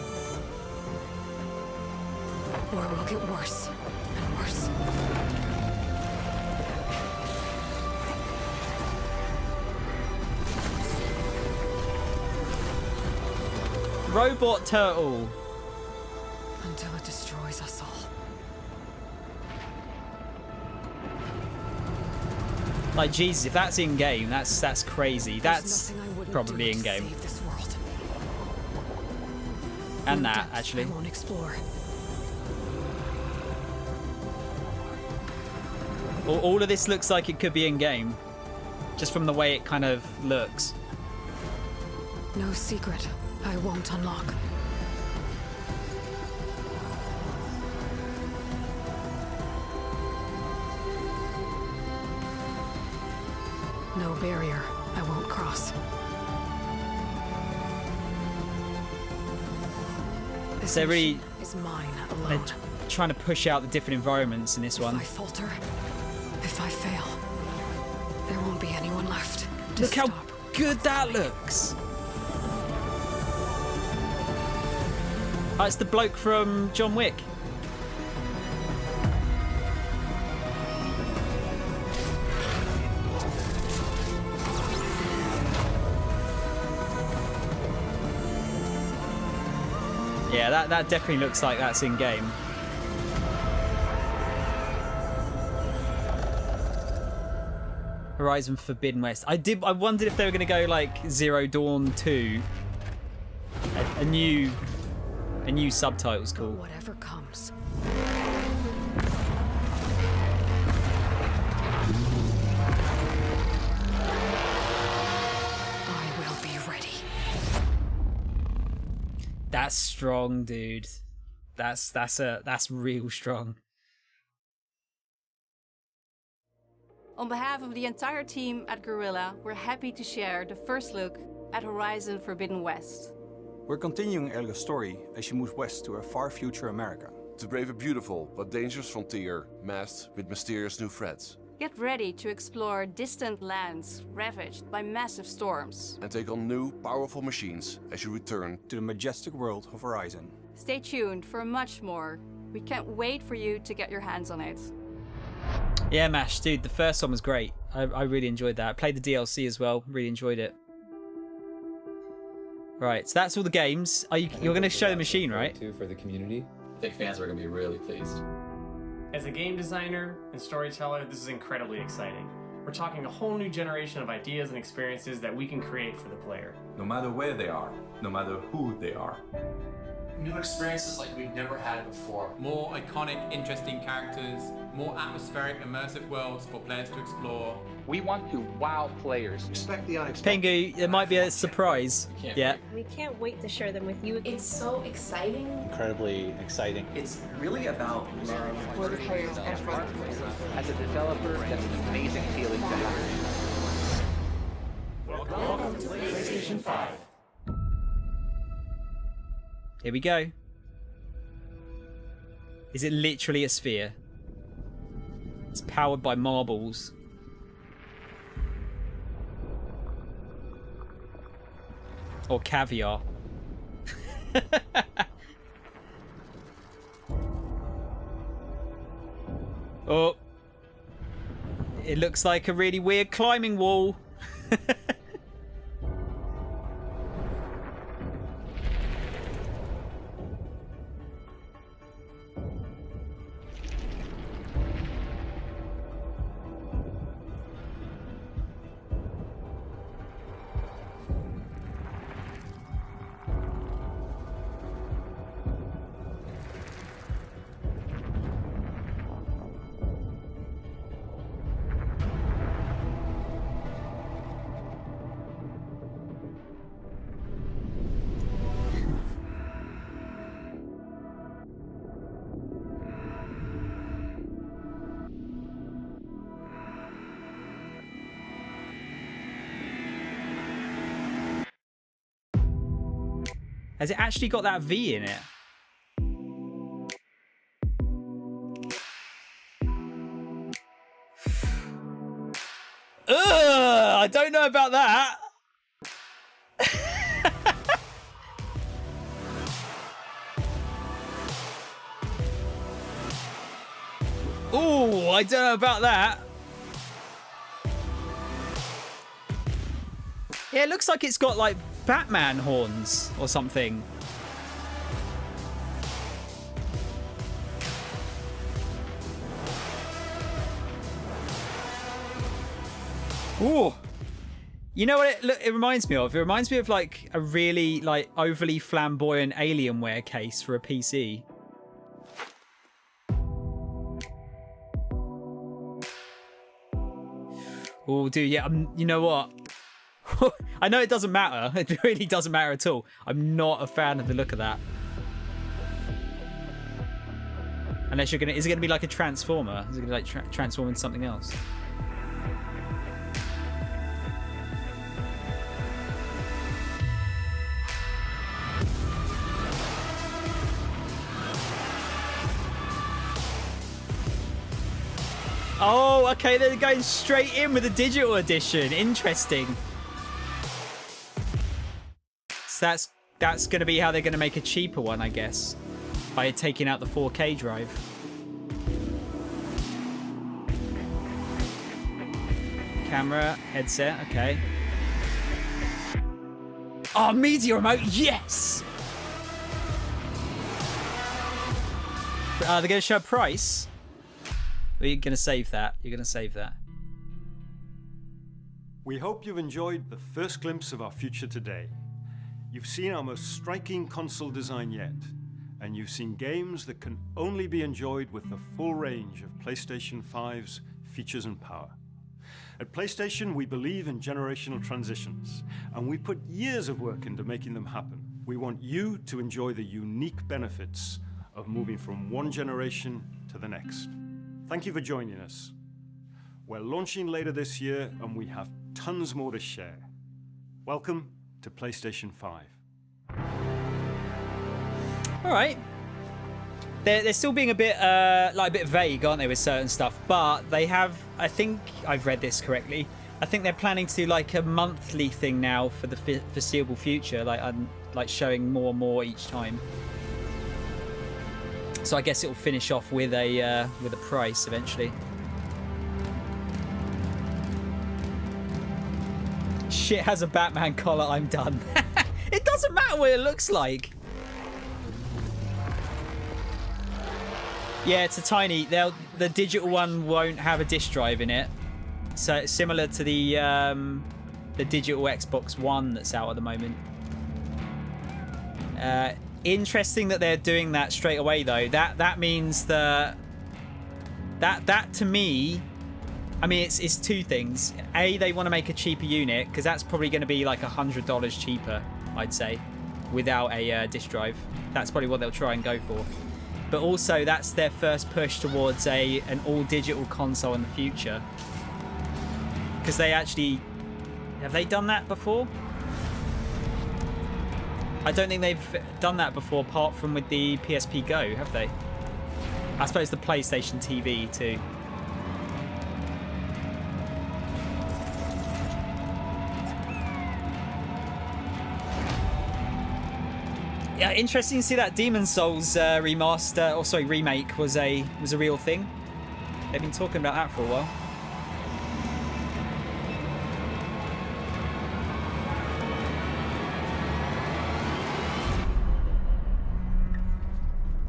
Speaker 10: Or it will get worse and worse.
Speaker 1: Robot turtle.
Speaker 10: Until it destroys us all.
Speaker 1: Like Jesus, if that's in game, that's crazy. That's probably in game. And that actually.
Speaker 10: I won't explore.
Speaker 1: All of this looks like it could be in game, just from the way it kind of looks.
Speaker 10: No secret I won't unlock. No barrier I won't cross. This
Speaker 1: They're really
Speaker 10: mission is mine
Speaker 1: they're
Speaker 10: alone.
Speaker 1: trying to push out the different environments in this one.
Speaker 10: If I falter, if I fail, there won't be anyone left to
Speaker 1: Look how
Speaker 10: stop.
Speaker 1: good that looks. Oh, it's the bloke from John Wick. Yeah, that definitely looks like that's in game. Horizon Forbidden West. I wondered if they were going to go like Zero Dawn 2. A new subtitle's cool.
Speaker 10: Whatever comes. I will be ready.
Speaker 1: That's strong, dude. That's real strong.
Speaker 13: On behalf of the entire team at Guerrilla, we're happy to share the first look at Horizon Forbidden West.
Speaker 14: We're continuing Elga's story as she moves west to a far future America.
Speaker 15: To brave a beautiful but dangerous frontier masked with mysterious new threats.
Speaker 13: Get ready to explore distant lands ravaged by massive storms.
Speaker 15: And take on new, powerful machines as you return
Speaker 14: to the majestic world of Horizon.
Speaker 13: Stay tuned for much more. We can't wait for you to get your hands on it.
Speaker 1: Yeah, Mash, dude, the first one was great. I really enjoyed that. I played the DLC as well. Really enjoyed it. Right, so that's all the games. You're going to show the machine, right?
Speaker 16: For the community. I think fans are going to be really pleased.
Speaker 17: As a game designer and storyteller, this is incredibly exciting. We're talking a whole new generation of ideas and experiences that we can create for the player.
Speaker 11: No matter where they are, no matter who they are.
Speaker 26: New experiences like we've never had before.
Speaker 27: More iconic, interesting characters, more atmospheric, immersive worlds for players to explore.
Speaker 28: We want to wow players.
Speaker 12: Expect the unexpected.
Speaker 1: Pingu, there might be a surprise. Yeah.
Speaker 29: We can't wait to share them with you.
Speaker 30: It's so exciting.
Speaker 28: Incredibly exciting. It's really about love
Speaker 30: For the players and for the players.
Speaker 28: As a developer, that's an amazing feeling to have.
Speaker 12: Welcome to PlayStation 5.
Speaker 1: Here we go. Is it literally a sphere? It's powered by marbles. Or caviar. Oh. It looks like a really weird climbing wall. Has it actually got that V in it? Ugh, I don't know about that. Ooh, I don't know about that. Yeah, it looks like it's got like Batman horns or something. Ooh. You know what it reminds me of? It reminds me of like a really like overly flamboyant Alienware case for a PC. Oh, dude, yeah. You know what? I know it doesn't matter. It really doesn't matter at all. I'm not a fan of the look of that. Unless you're gonna, is it gonna be like a transformer? Is it gonna like transform into something else? Oh, okay, they're going straight in with the digital edition. Interesting. So that's going to be how they're going to make a cheaper one, I guess, by taking out the 4K drive. Camera, headset, okay. Oh, media remote, yes! They're going to show a price. Or you're going to save that. You're going to save that.
Speaker 2: We hope you've enjoyed the first glimpse of our future today. You've seen our most striking console design yet, and you've seen games that can only be enjoyed with the full range of PlayStation 5's features and power. At PlayStation, we believe in generational transitions, and we put years of work into making them happen. We want you to enjoy the unique benefits of moving from one generation to the next. Thank you for joining us. We're launching later this year, and we have tons more to share. Welcome to PlayStation 5.
Speaker 1: All right. They're still being a bit like a bit vague, aren't they, with certain stuff? But they have, I think I've read this correctly. I think they're planning to do like a monthly thing now for the foreseeable future, like showing more and more each time. So I guess it'll finish off with a price eventually. Shit has a Batman collar. I'm done. It doesn't matter what it looks like. Yeah, it's a tiny. The digital one won't have a disc drive in it, so it's similar to the digital Xbox One that's out at the moment. Interesting that they're doing that straight away, though. That means that to me, I mean, it's two things. A, they want to make a cheaper unit, because that's probably going to be like $100 cheaper, I'd say, without a disc drive. That's probably what they'll try and go for. But also, that's their first push towards an all-digital console in the future. Because they actually... Have they done that before? I don't think they've done that before, apart from with the PSP Go, have they? I suppose the PlayStation TV, too. Yeah, interesting to see that Demon's Souls remaster, or sorry, remake was a real thing. They've been talking about that for a while.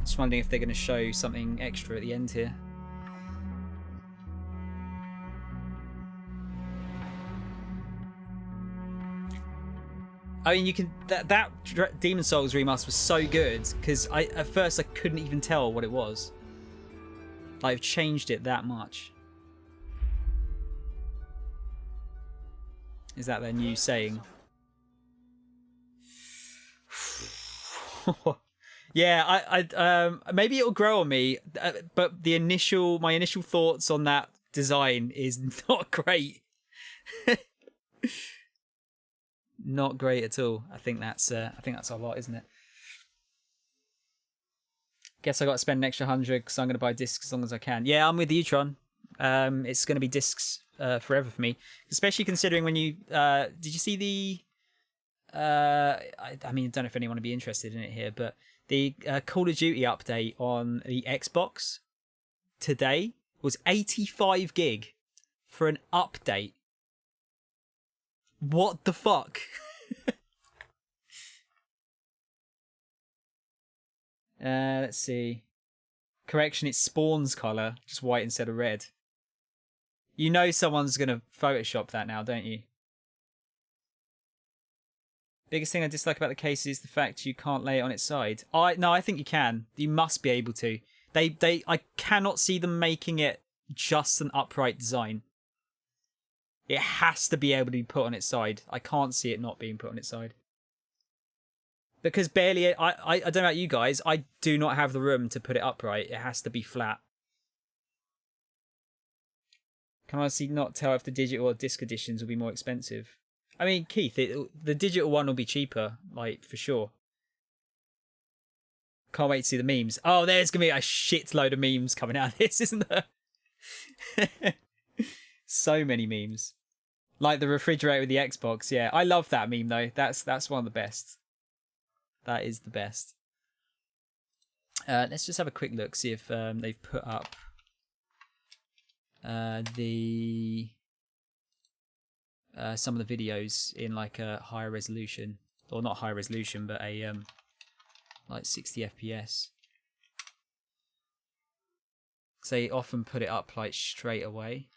Speaker 1: Just wondering if they're going to show something extra at the end here. I mean, you can that Demon's Souls remaster was so good because at first I couldn't even tell what it was. Like, I've changed it that much. Is that their new saying? Yeah, I maybe it'll grow on me, but my initial thoughts on that design is not great. Not great at all. I think that's a lot, isn't it? Guess I got to spend an extra 100 because I'm going to buy discs as long as I can. Yeah, I'm with you, Tron. It's going to be discs forever for me, especially considering when you did you see the I mean, I don't know if anyone would be interested in it here, but the Call of Duty update on the Xbox today was 85 gig for an update. What the fuck? Let's see. Correction, it's Spawn's colour, just white instead of red. You know someone's going to Photoshop that now, don't you? Biggest thing I dislike about the case is the fact you can't lay it on its side. No, I think you can. You must be able to. I cannot see them making it just an upright design. It has to be able to be put on its side. I can't see it not being put on its side. Because barely, I don't know about you guys, I do not have the room to put it upright. It has to be flat. Can I honestly not tell if the digital or disc editions will be more expensive? I mean, Keith, the digital one will be cheaper, like, for sure. Can't wait to see the memes. Oh, there's going to be a shitload of memes coming out of this, isn't there? So many memes. Like the refrigerator with the Xbox, yeah. I love that meme, though. That's one of the best. That is the best. Let's just have a quick look, see if they've put up some of the videos in like a higher resolution, or not high resolution, but a like 60 FPS. So they often put it up like straight away.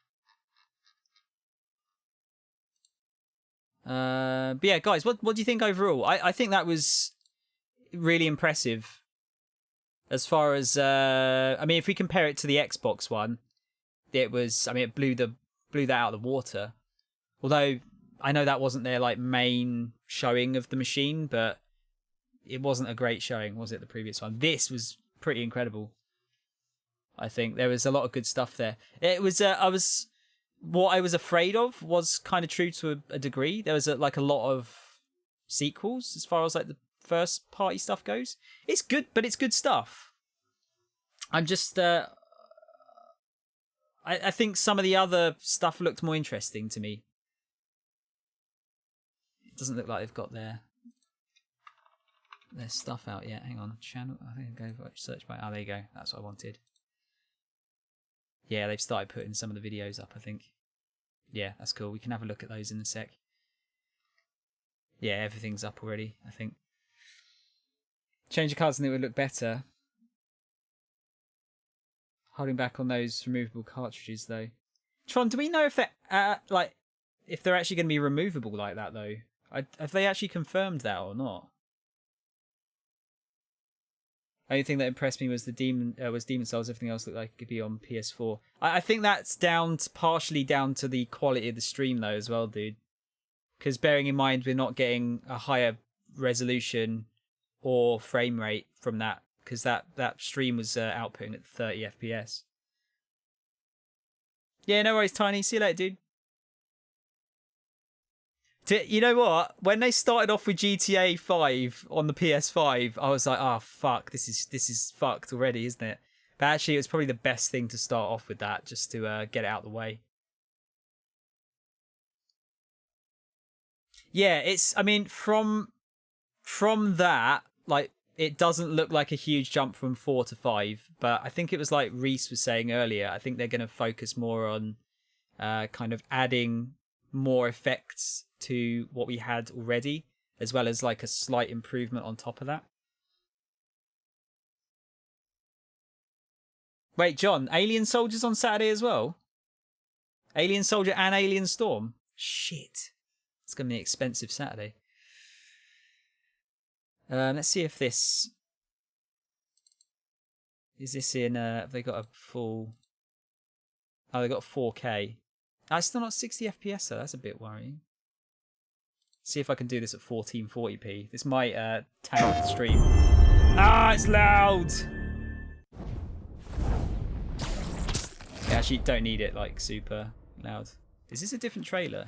Speaker 1: But yeah, guys, what do you think overall? I think that was really impressive. As far as I mean, if we compare it to the Xbox one, it was, I mean, it blew that out of the water. Although I know that wasn't their like main showing of the machine, but it wasn't a great showing, was it? The previous one. This was pretty incredible. I think there was a lot of good stuff there. It was what I was afraid of was kind of true to a degree. There was a lot of sequels as far as like the first party stuff goes. It's good, but it's good stuff. I'm just I think some of the other stuff looked more interesting to me. It doesn't look like they've got their stuff out yet. Hang on, channel. I think I'll go search by. Oh, there you go. That's what I wanted. Yeah, they've started putting some of the videos up, I think. Yeah, that's cool. We can have a look at those in a sec. Yeah, everything's up already, I think. Change the cards and it would look better. Holding back on those removable cartridges, though. Tron, do we know if they're if they're actually going to be removable like that, though? Have they actually confirmed that or not? Only thing that impressed me was Demon Souls. Everything else looked like it could be on PS4. I think that's partially down to the quality of the stream, though, as well, dude. Because bearing in mind we're not getting a higher resolution or frame rate from that, because that stream was outputting at 30 FPS. Yeah, no worries, Tiny. See you later, dude. You know what? When they started off with GTA 5 on the PS5, I was like, oh, fuck, this is fucked already, isn't it? But actually, it was probably the best thing to start off with that, just to get it out of the way. Yeah, it's, I mean, from that, like, it doesn't look like a huge jump from 4 to 5, but I think it was like Reese was saying earlier, I think they're going to focus more on kind of adding more effects to what we had already, as well as like a slight improvement on top of that. Wait, John, Alien Soldier's on Saturday as well? Alien Soldier and Alien Storm? Shit. It's going to be an expensive Saturday. Let's see if this... Is this in... have they got a full... Oh, they got 4K. Oh, it's still not 60 FPS though. That's a bit worrying. See if I can do this at 1440p. This might tank the stream. Ah, it's loud! Yeah, actually, don't need it like super loud. Is this a different trailer?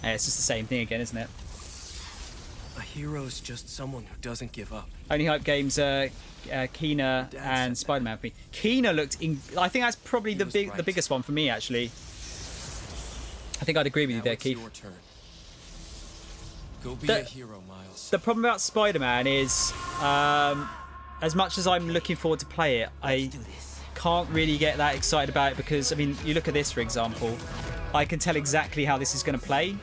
Speaker 1: Yeah, it's just the same thing again, isn't it?
Speaker 3: A hero's just someone who doesn't give up.
Speaker 1: Only hype games Kena and Spider-Man for me. Kena looked I think that's probably the biggest one for me, actually. I think I'd agree with you there, Keith.
Speaker 3: Your turn. Go be a hero, Miles.
Speaker 1: The problem about Spider-Man is as much as I'm looking forward to play it, I can't really get that excited about it because, I mean, you look at this, for example. I can tell exactly how this is going to play.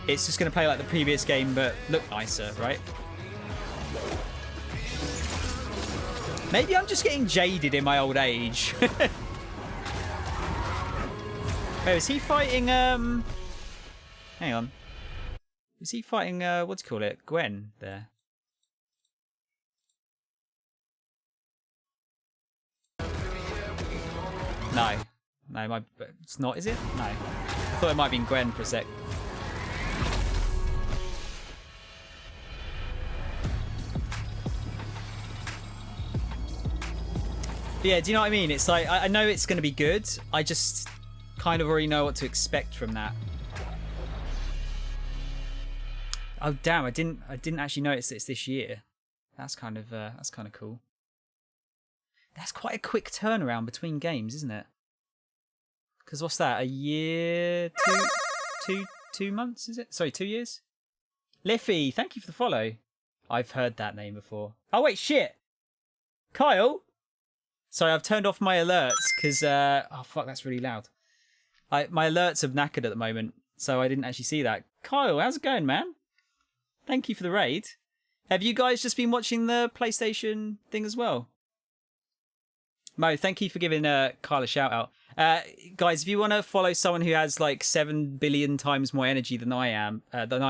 Speaker 1: It's just going to play like the previous game, but look nicer, right? Maybe I'm just getting jaded in my old age. Wait, is he fighting, hang on. Is he fighting, what do you call it? Gwen there? No. No, it's not, is it? No. I thought it might have been Gwen for a sec. But yeah, do you know what I mean? It's like, I know it's going to be good. I just kind of already know what to expect from that. Oh damn! I didn't actually notice that it's this year. That's kind of cool. That's quite a quick turnaround between games, isn't it? Because what's that? A year, 2 months? Is it? Sorry, 2 years. Liffy, thank you for the follow. I've heard that name before. Oh wait, shit. Kyle. Sorry, I've turned off my alerts because oh fuck, that's really loud. My alerts are knackered at the moment, so I didn't actually see that. Kyle, how's it going, man? Thank you for the raid. Have you guys just been watching the PlayStation thing as well? Mo, thank you for giving Kyle a shout out. Guys, if you want to follow someone who has like 7 billion times more energy than I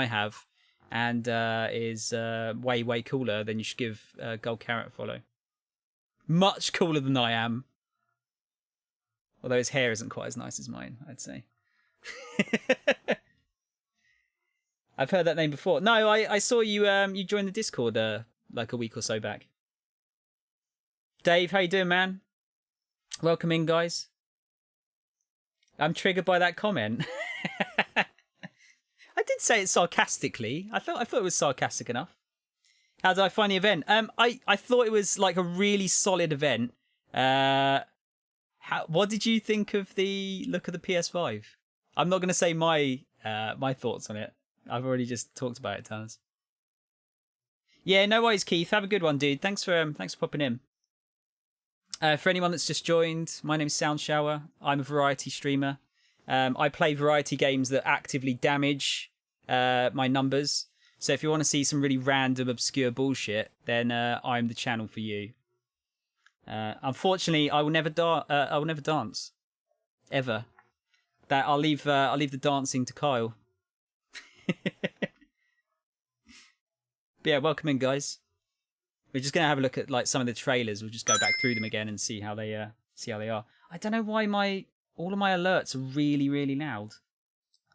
Speaker 1: have, and is way cooler, then you should give Gold Carrot a follow. Much cooler than I am. Although his hair isn't quite as nice as mine, I'd say. I've heard that name before. No, I saw you you joined the Discord like a week or so back. Dave, how you doing, man? Welcome in, guys. I'm triggered by that comment. I did say it sarcastically. I thought it was sarcastic enough. How did I find the event? I thought it was like a really solid event. What did you think of the look of the PS5? I'm not going to say my thoughts on it. I've already just talked about it tons. Yeah, no worries, Keith. Have a good one, dude. Thanks for popping in. For anyone that's just joined, my name's Soundshower. I'm a variety streamer. I play variety games that actively damage my numbers. So if you want to see some really random, obscure bullshit, then I'm the channel for you. Unfortunately, I will never dance, ever. That I'll leave the dancing to Kyle. But yeah, welcome in, guys. We're just gonna have a look at like some of the trailers. We'll just go back through them again and see how they are. I don't know why all of my alerts are really loud.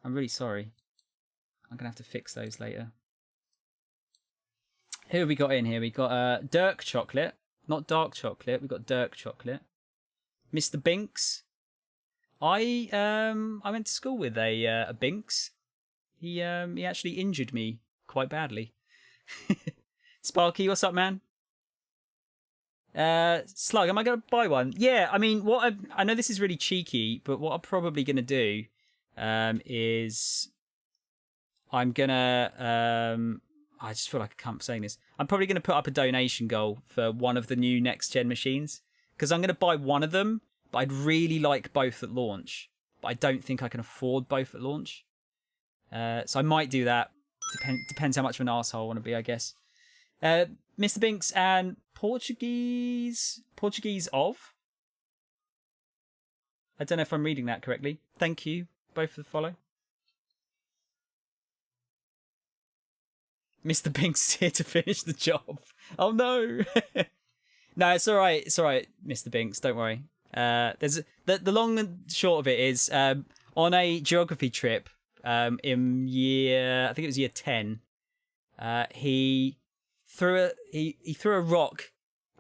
Speaker 1: I'm really sorry. I'm gonna have to fix those later. Who have we got in here? We got Dirk Chocolate, not dark chocolate. We got Dirk Chocolate. Mr. Binks. I went to school with a Binks. He actually injured me quite badly. Sparky, what's up, man? Slug, am I going to buy one? Yeah, I mean, I know this is really cheeky, but what I'm probably going to do is I'm going to... I just feel like I can't saying this. I'm probably going to put up a donation goal for one of the new next-gen machines, because I'm going to buy one of them, but I'd really like both at launch. But I don't think I can afford both at launch. So I might do that. Depends how much of an arsehole I want to be, I guess. Mr. Binks and Portuguese of. I don't know if I'm reading that correctly. Thank you both for the follow. Mr. Binks is here to finish the job. Oh no. No, it's all right. It's all right, Mr. Binks. Don't worry. There's the long and short of it is on a geography trip in I think it was year 10. He threw a rock.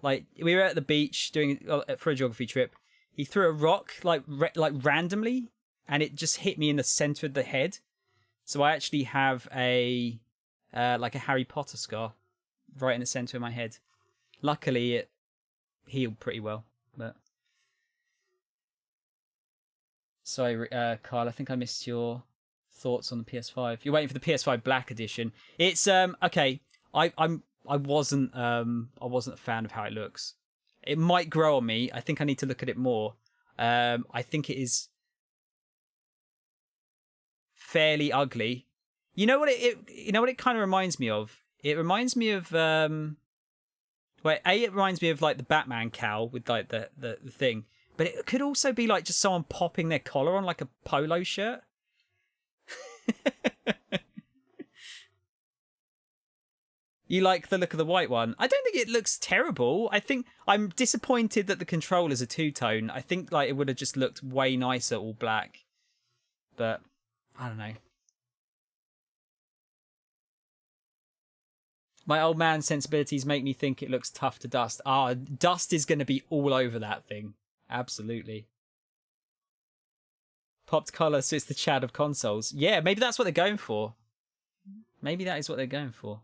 Speaker 1: Like we were at the beach for a geography trip. He threw a rock like randomly, and it just hit me in the center of the head. So I actually have a Harry Potter scar right in the center of my head. Luckily, it healed pretty well. But sorry, Kyle, I think I missed your thoughts on the PS5. You're waiting for the PS5 Black Edition. It's okay. I wasn't a fan of how it looks. It might grow on me. I think I need to look at it more. I think it is fairly ugly. You know what it kind of reminds me of? It reminds me of it reminds me of like the Batman cowl with like the thing, but it could also be like just someone popping their collar on like a polo shirt. You like the look of the white one? I don't think it looks terrible. I think I'm disappointed that the controllers are two-tone. I think like it would have just looked way nicer all black. But I don't know. My old man sensibilities make me think it looks tough to dust. Ah, dust is going to be all over that thing. Absolutely. Popped color, so it's the Chad of consoles. Yeah, maybe that's what they're going for. Maybe that is what they're going for.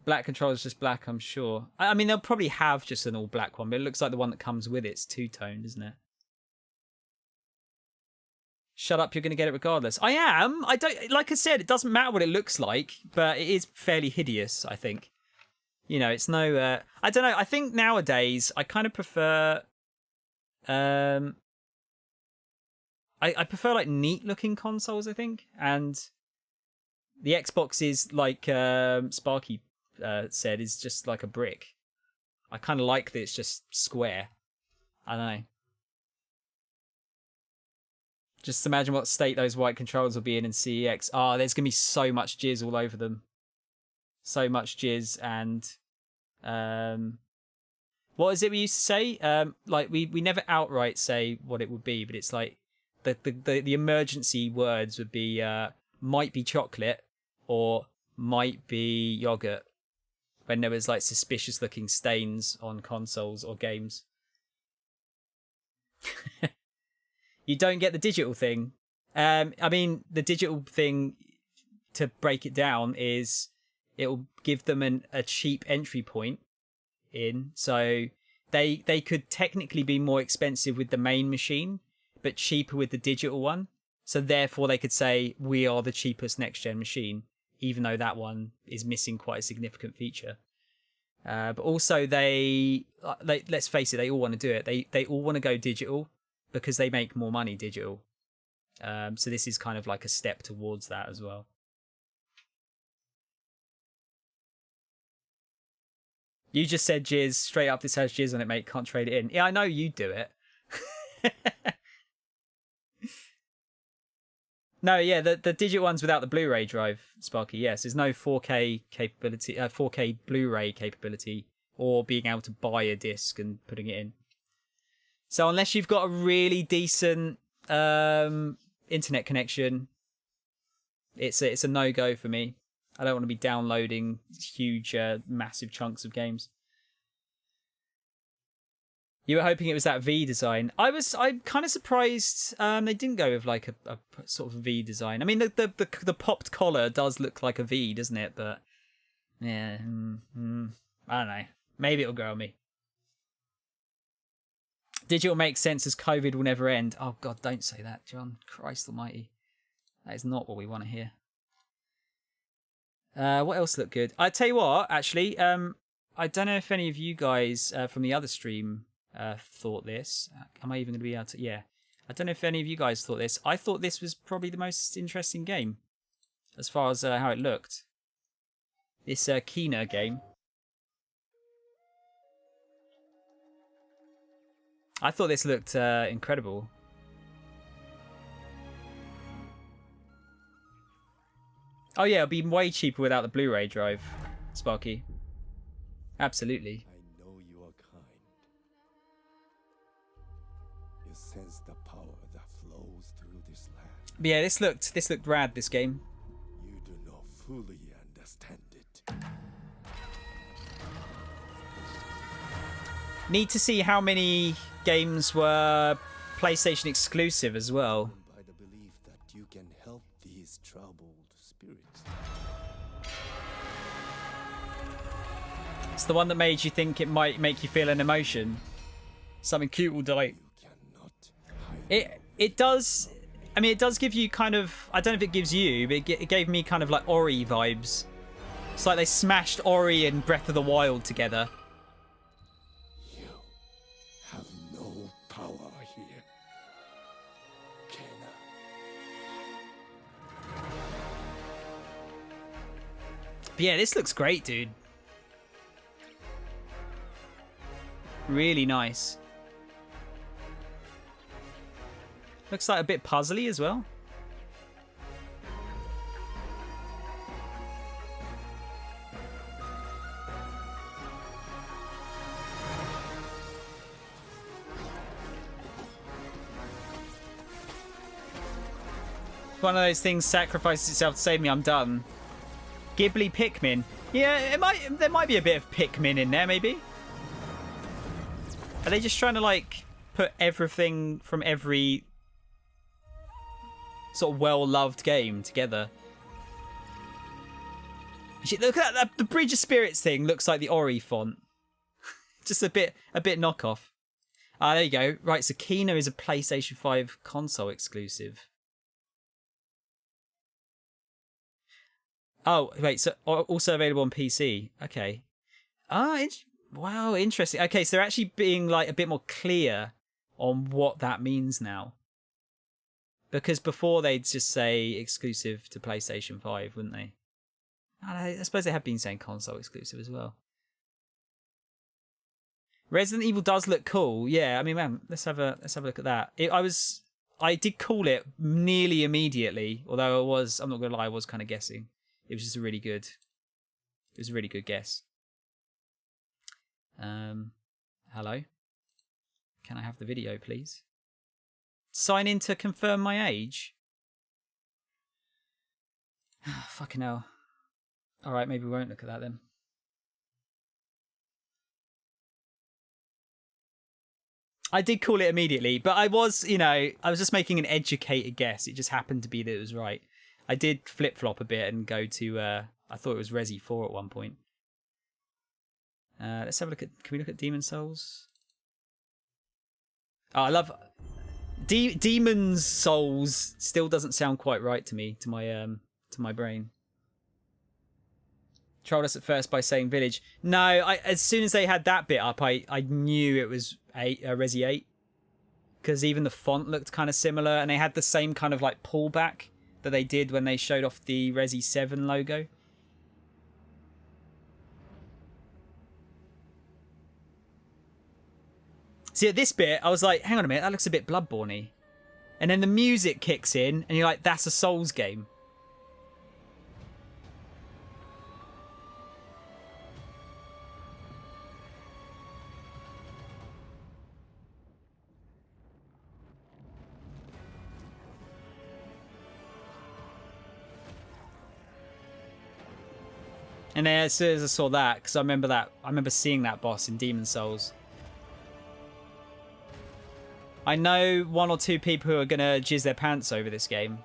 Speaker 1: Black controller's just black, I'm sure. I mean, they'll probably have just an all black one, but it looks like the one that comes with it's two-toned, isn't it? Shut up, you're going to get it regardless. I am. I don't, like I said, it doesn't matter what it looks like, but it is fairly hideous, I think. You know, it's no, I don't know. I think nowadays I kind of prefer, I prefer like neat looking consoles, I think. And the Xbox is like, Sparky said, is just like a brick. I kind of like that it's just square. I don't know. Just imagine what state those white controllers will be in CEX. Ah, there's going to be so much jizz all over them. So much jizz and... what is it we used to say? Like, we never outright say what it would be, but it's like... The emergency words would be might be chocolate or might be yogurt. When there was like suspicious looking stains on consoles or games. You don't get the digital thing. I mean, the digital thing, to break it down, is it'll give them a cheap entry point in. So they could technically be more expensive with the main machine, but cheaper with the digital one. So therefore they could say, we are the cheapest next-gen machine, even though that one is missing quite a significant feature. But also they let's face it, they all want to do it. They all want to go digital because they make more money digital. So this is kind of like a step towards that as well. You just said jizz, straight up this has jizz on it, mate, can't trade it in. Yeah, I know you do it. No, yeah, the digital ones without the Blu-ray drive, Sparky, yes. There's no 4K capability, 4K Blu-ray capability, or being able to buy a disc and putting it in. So unless you've got a really decent internet connection, it's a no-go for me. I don't want to be downloading huge, massive chunks of games. You were hoping it was that V design. I'm kind of surprised they didn't go with like a sort of V design. I mean, the popped collar does look like a V, doesn't it? But yeah, I don't know. Maybe it'll grow on me. Digital makes sense as COVID will never end. Oh God, don't say that, John. Christ Almighty, that is not what we want to hear. What else looked good? I tell you what, actually, I don't know if any of you guys from the other stream thought this. Am I even going to be able to? Yeah. I don't know if any of you guys thought this. I thought this was probably the most interesting game as far as how it looked. This Keener game. I thought this looked incredible. Oh yeah, it'll be way cheaper without the Blu-ray drive, Sparky. Absolutely.
Speaker 5: I know you are kind. You sense the power that flows through this land.
Speaker 1: But yeah, this looked rad, this game.
Speaker 5: You do not fully understand it.
Speaker 1: Need to see how many games were PlayStation exclusive as well.
Speaker 5: By the belief that you can help these troubled spirits.
Speaker 1: It's the one that made you think it might make you feel an emotion. Something cute will die. It does. I mean, it does give you kind of. I don't know if it gives you, but it gave me kind of like Ori vibes. It's like they smashed Ori and Breath of the Wild together.
Speaker 5: You have no power here, Kena.
Speaker 1: But yeah, this looks great, dude. Really nice. Looks like a bit puzzly as well. One of those things sacrifices itself to save me. I'm done. Ghibli Pikmin. Yeah, there might be a bit of Pikmin in there, maybe. Are they just trying to, like, put everything from every sort of well-loved game together? Shit, look at that. The Bridge of Spirits thing looks like the Ori font. Just a bit knockoff. Ah, there you go. Right, so Kena is a PlayStation 5 console exclusive. Oh, wait, so also available on PC. Okay. Ah, wow, interesting. Okay, so they're actually being like a bit more clear on what that means now. Because before they'd just say exclusive to PlayStation 5, wouldn't they? I suppose they have been saying console exclusive as well. Resident Evil does look cool. Yeah, I mean, man, let's have a look at that. I did call it nearly immediately, although I'm not gonna lie, I was kind of guessing. It was just a really good guess. Hello? Can I have the video, please? Sign in to confirm my age? Fucking hell. Alright, maybe we won't look at that then. I did call it immediately, but I was just making an educated guess. It just happened to be that it was right. I did flip-flop a bit and go to, I thought it was Resi 4 at one point. Let's have a look at, can we look at Demon Souls? Oh, I love, Demon's Souls still doesn't sound quite right to me, to my brain. Trolled us at first by saying Village. No, as soon as they had that bit up, I knew it was Resi 8. Because even the font looked kind of similar, and they had the same kind of like pullback that they did when they showed off the Resi 7 logo. See, at this bit, I was like, hang on a minute, that looks a bit Bloodborne-y. And then the music kicks in, and you're like, that's a Souls game. And then as soon as I saw that, because I remember seeing that boss in Demon Souls. I know one or two people who are gonna jizz their pants over this game.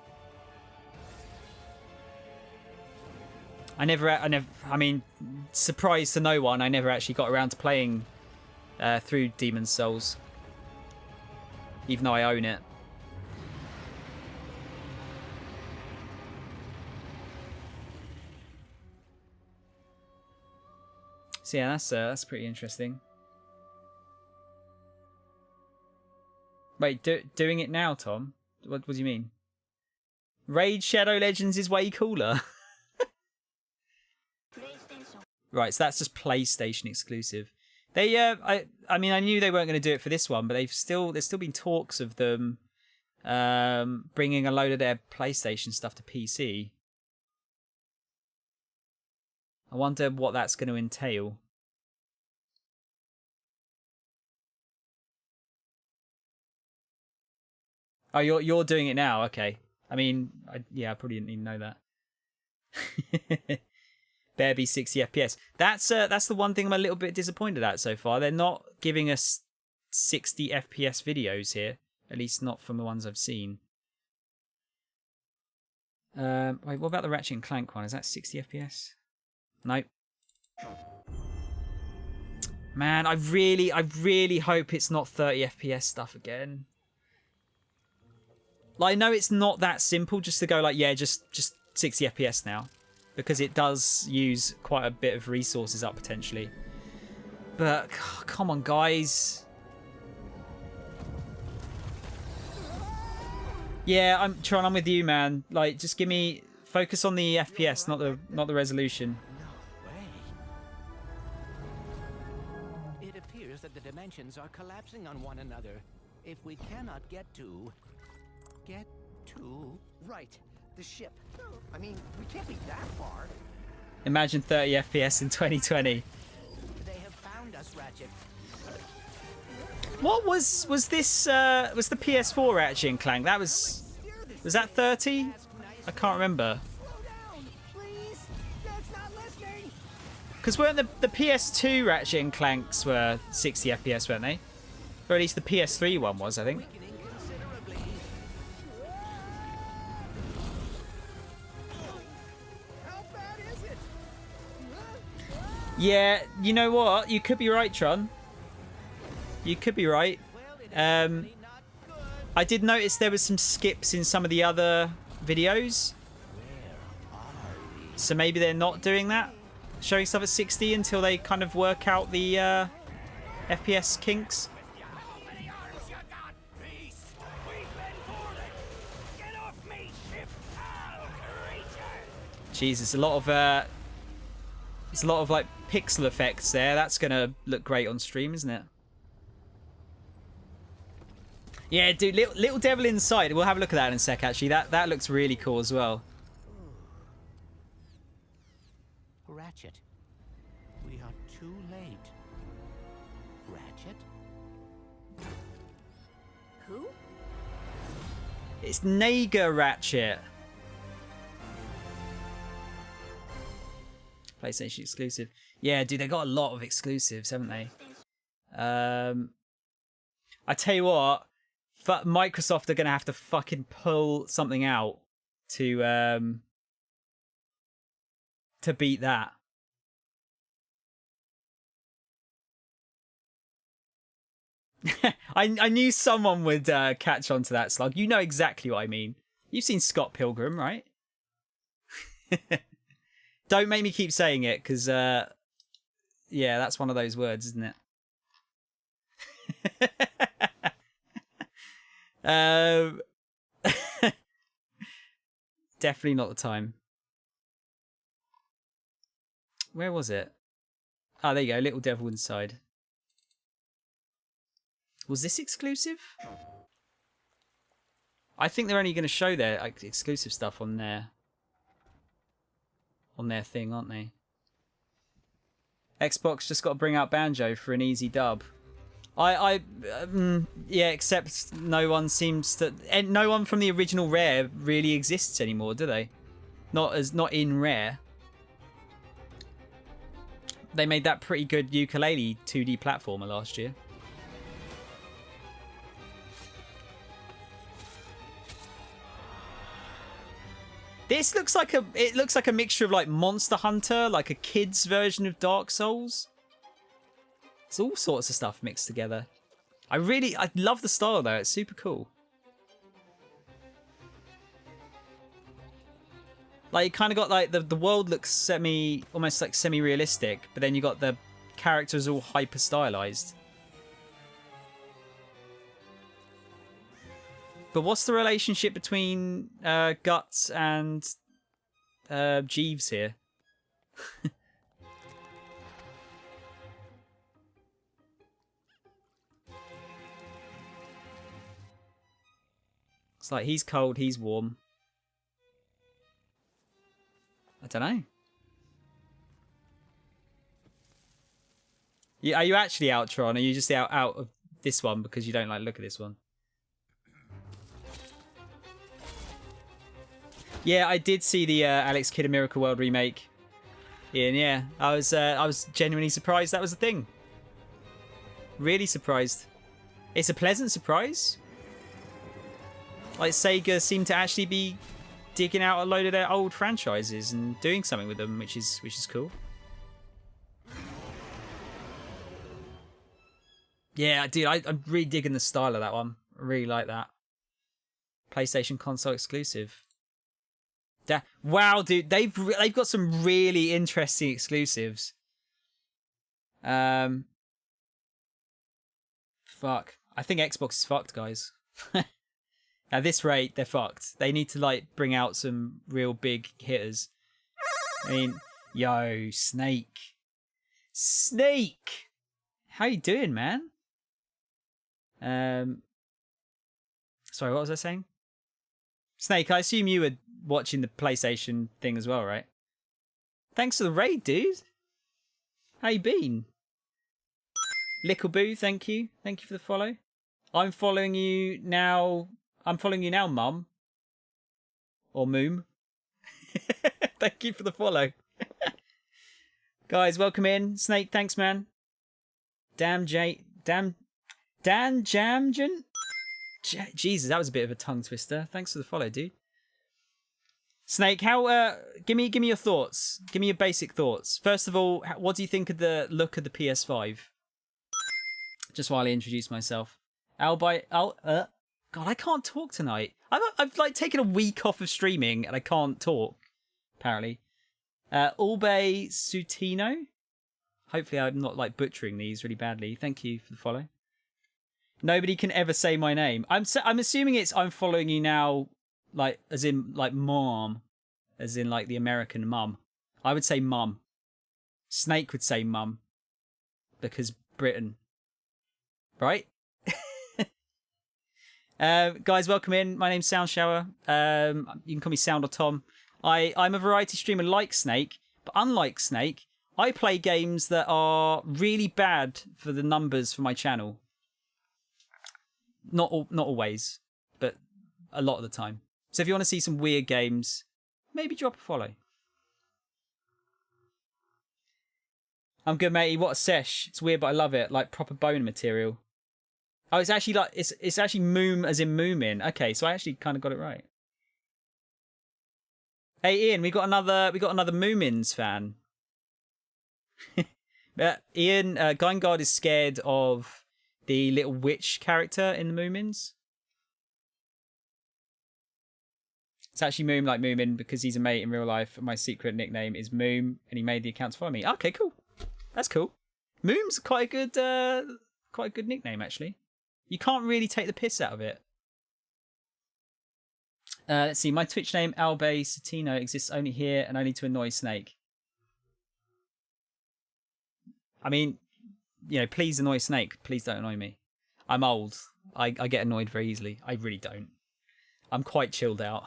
Speaker 1: I mean, surprise to no one, I never actually got around to playing through Demon Souls, even though I own it. So yeah, that's pretty interesting. Wait, doing it now, Tom? What do you mean? Raid Shadow Legends is way cooler. Right, so that's just PlayStation exclusive. They, I mean, I knew they weren't going to do it for this one, but there's still been talks of them bringing a load of their PlayStation stuff to PC. I wonder what that's going to entail. Oh, you're doing it now, okay. I mean, I probably didn't even know that. Barely 60 FPS. That's the one thing I'm a little bit disappointed at so far. They're not giving us 60 FPS videos here, at least not from the ones I've seen. Wait, what about the Ratchet and Clank one? Is that 60 FPS? Nope. Man, I really hope it's not 30 FPS stuff again. Like, I know it's not that simple just to go like, yeah, just 60 FPS now. Because it does use quite a bit of resources up potentially. But, come on, guys. Yeah, Tron, I'm with you, man. Like, just give me... Focus on the FPS, not the resolution.
Speaker 6: It appears that the dimensions are collapsing on one another. If we cannot get to...
Speaker 12: Right, the ship. I mean, we can't be that far.
Speaker 1: Imagine 30 FPS in 2020.
Speaker 6: They have found us, Ratchet.
Speaker 1: What was this? Was the PS4 Ratchet and Clank? That was that 30? I can't remember. Because weren't the PS2 Ratchet and Clanks were 60 FPS, weren't they? Or at least the PS3 one was, I think. Yeah, you know what? You could be right, Tron. You could be right. I did notice there was some skips in some of the other videos. So maybe they're not doing that. Showing stuff at 60 until they kind of work out the FPS kinks. Jesus, there's a lot of like pixel effects there. That's gonna look great on stream, isn't it? Yeah, dude, little devil inside. We'll have a look at that in a sec. Actually, that looks really cool as well.
Speaker 6: Ratchet. We are too late. Ratchet?
Speaker 30: Who?
Speaker 1: It's Naga Ratchet. PlayStation exclusive. Yeah, dude, they got a lot of exclusives, haven't they? I tell you what, Microsoft are gonna have to fucking pull something out to beat that. I knew someone would catch on to that, Slug. You know exactly what I mean. You've seen Scott Pilgrim, right? Don't make me keep saying it, because, yeah, that's one of those words, isn't it? Definitely not the time. Where was it? Oh, there you go. Little Devil Inside. Was this exclusive? I think they're only going to show their exclusive stuff on their thing, aren't they? Xbox just got to bring out Banjo for an easy dub. Yeah, except no one seems to, and no one from the original Rare really exists anymore, do they? Not in Rare. They made that pretty good ukulele 2D platformer last year. This looks like a mixture of like Monster Hunter, like a kid's version of Dark Souls. It's all sorts of stuff mixed together. I love the style though. It's super cool. Like, you kind of got like the world looks almost like semi-realistic, but then you got the characters all hyper stylized. But what's the relationship between Guts and Jeeves here? It's like he's cold, he's warm. I don't know. Yeah, are you actually out, Tron? Are you just out of this one because you don't like look at this one? Yeah, I did see the Alex Kidd: A Miracle World remake. Ian, yeah, I was genuinely surprised that was a thing. Really surprised. It's a pleasant surprise. Like, Sega seemed to actually be digging out a load of their old franchises and doing something with them, which is cool. Yeah, dude, I'm really digging the style of that one. I really like that. PlayStation console exclusive. Wow, dude, they've got some really interesting exclusives. Fuck. I think Xbox is fucked, guys. At this rate, they're fucked. They need to like bring out some real big hitters. I mean, yo, Snake. Snake! How you doing, man? Sorry, what was I saying? Snake, I assume you were watching the PlayStation thing as well, right? Thanks for the raid, dude. How you been? Lickleboo, thank you. Thank you for the follow. I'm following you now, Mum. Or Moom. Thank you for the follow. Guys, welcome in. Snake, thanks, man. Dan Jamjan? Jesus, that was a bit of a tongue twister. Thanks for the follow, dude. Snake, how? Give me your thoughts. Give me your basic thoughts. First of all, what do you think of the look of the PS5? Just while I introduce myself. God, I can't talk tonight. I've like taken a week off of streaming and I can't talk. Apparently, Ulbe Sutino. Hopefully, I'm not like butchering these really badly. Thank you for the follow. Nobody can ever say my name. I'm assuming I'm following you now, like as in like mom, as in like the American mum. I would say mum. Snake would say mum because Britain, right? Guys, welcome in. My name's Soundshower. You can call me Sound or Tom. I'm a variety streamer like Snake, but unlike Snake, I play games that are really bad for the numbers for my channel. Not always, but a lot of the time. So if you want to see some weird games, maybe drop a follow. I'm good, matey. What a sesh. It's weird, but I love it. Like proper bone material. Oh, it's actually like it's actually Moom as in Moomin. Okay, so I actually kind of got it right. Hey Ian, we got another Moomins fan. Ian, Guingard is scared of the little witch character in the Moomins. It's actually Moom like Moomin because he's a mate in real life. And my secret nickname is Moom, and he made the account to follow me. Okay, cool. That's cool. Moom's quite a good nickname actually. You can't really take the piss out of it. Let's see. My Twitch name Albe Satino exists only here and only to annoy Snake. I mean, you know, please annoy Snake. Please don't annoy me. I'm old. I get annoyed very easily. I really don't. I'm quite chilled out.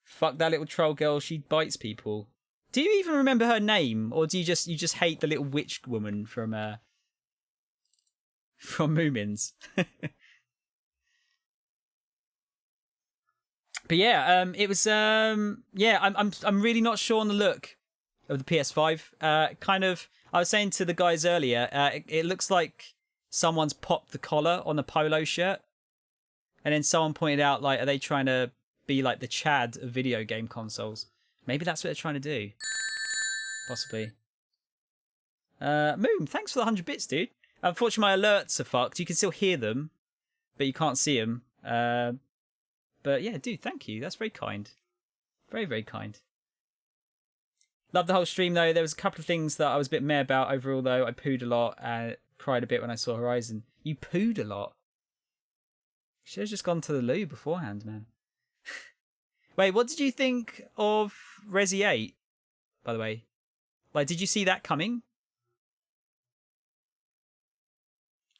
Speaker 1: Fuck that little troll girl. She bites people. Do you even remember her name, or do you just hate the little witch woman from Moomins? But yeah, it was yeah. I'm really not sure on the look of the PS5. Kind of, I was saying to the guys earlier, it looks like someone's popped the collar on a polo shirt, and then someone pointed out, like, are they trying to be like the Chad of video game consoles? Maybe that's what they're trying to do. Possibly. Moon, thanks for the 100 bits, dude. Unfortunately, my alerts are fucked. You can still hear them, but you can't see them. But yeah, dude, thank you. That's very kind. Very, very kind. Loved the whole stream, though. There was a couple of things that I was a bit meh about overall, though. I pooed a lot and cried a bit when I saw Horizon. You pooed a lot? Should have just gone to the loo beforehand, man. Wait, what did you think of Resi 8, by the way? Like, did you see that coming?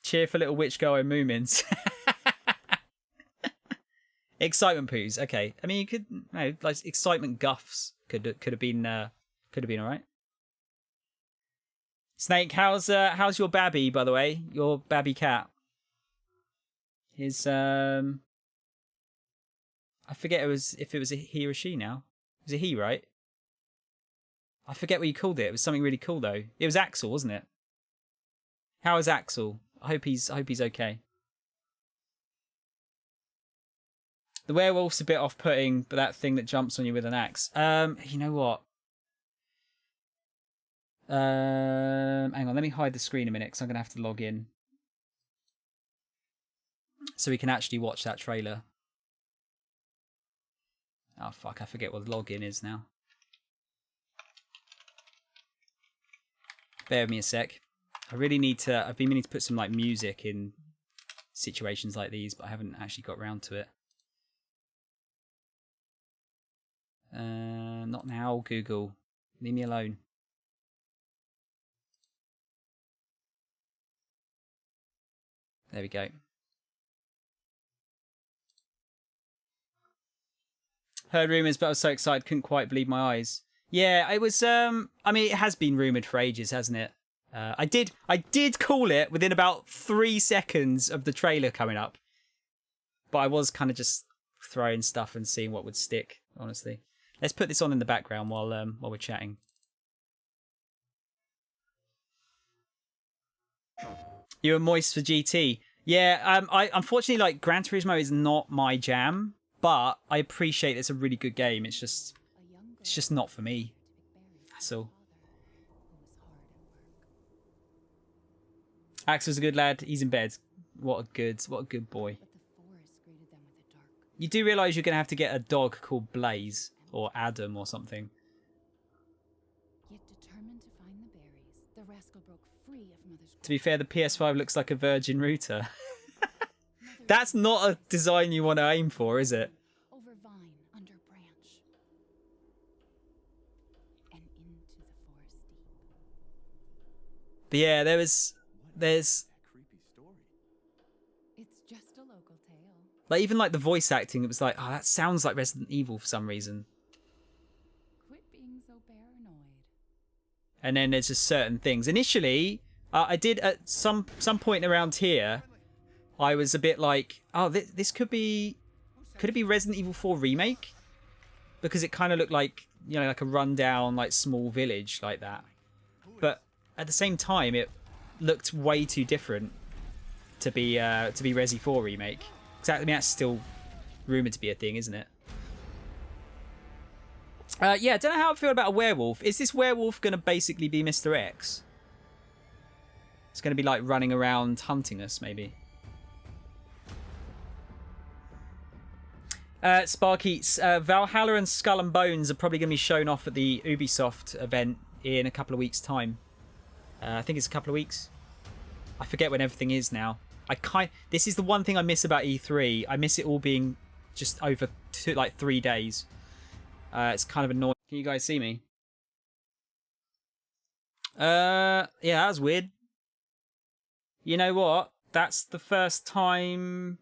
Speaker 1: Cheer for little witch girl and Moomins. Excitement poos. Okay. I mean, you could, no, like excitement guffs could have been all right. Snake, how's your babby, by the way? Your babby cat. His I forget if it was a he or a she now. It was a he, right? I forget what you called it. It was something really cool though. It was Axel, wasn't it? How is Axel? I hope he's okay. The werewolf's a bit off-putting, but that thing that jumps on you with an axe. You know what? Hang on, let me hide the screen a minute because I'm gonna have to log in so we can actually watch that trailer. Oh fuck, I forget what the login is now. Bear with me a sec. I've been meaning to put some like music in situations like these, but I haven't actually got round to it. Not now, Google. Leave me alone. There we go. Heard rumours, but I was so excited, couldn't quite believe my eyes. Yeah, it was, I mean, it has been rumoured for ages, hasn't it? I did call it within about 3 seconds of the trailer coming up. But I was kind of just throwing stuff and seeing what would stick, honestly. Let's put this on in the background while we're chatting. You were moist for GT. Yeah, I unfortunately, like, Gran Turismo is not my jam, but I appreciate it's a really good game. It's just not for me. That's all. Axel's a good lad. He's in bed. What a good boy. You do realise you're going to have to get a dog called Blaze or Adam or something.
Speaker 7: Yet determined to find the berries, the rascal broke free of Mother's.
Speaker 1: To be fair, the PS5 looks like a Virgin router. That's not a design you want to aim for, is it?
Speaker 7: Over vine, under branch, and into the forest deep.
Speaker 1: But yeah, there's
Speaker 7: It's just a local tale.
Speaker 1: like even like the voice acting. It was like, oh, that sounds like Resident Evil for some reason.
Speaker 7: Quit being so paranoid.
Speaker 1: And then there's just certain things. Initially, I did at some point around here, I was a bit like, oh, this could it be Resident Evil 4 remake? Because it kind of looked like, you know, like a rundown, like small village like that. But at the same time, it looked way too different to be Resi 4 remake. Exactly, I mean, that's still rumored to be a thing, isn't it? Yeah, I don't know how I feel about a werewolf. Is this werewolf going to basically be Mr. X? It's going to be like running around hunting us, maybe. Sparkeats, Valhalla and Skull and Bones are probably going to be shown off at the Ubisoft event in a couple of weeks' time. I think it's a couple of weeks. I forget when everything is now. This is the one thing I miss about E3. I miss it all being just over 3 days. It's kind of annoying. Can you guys see me? Yeah, that was weird. You know what? That's the first time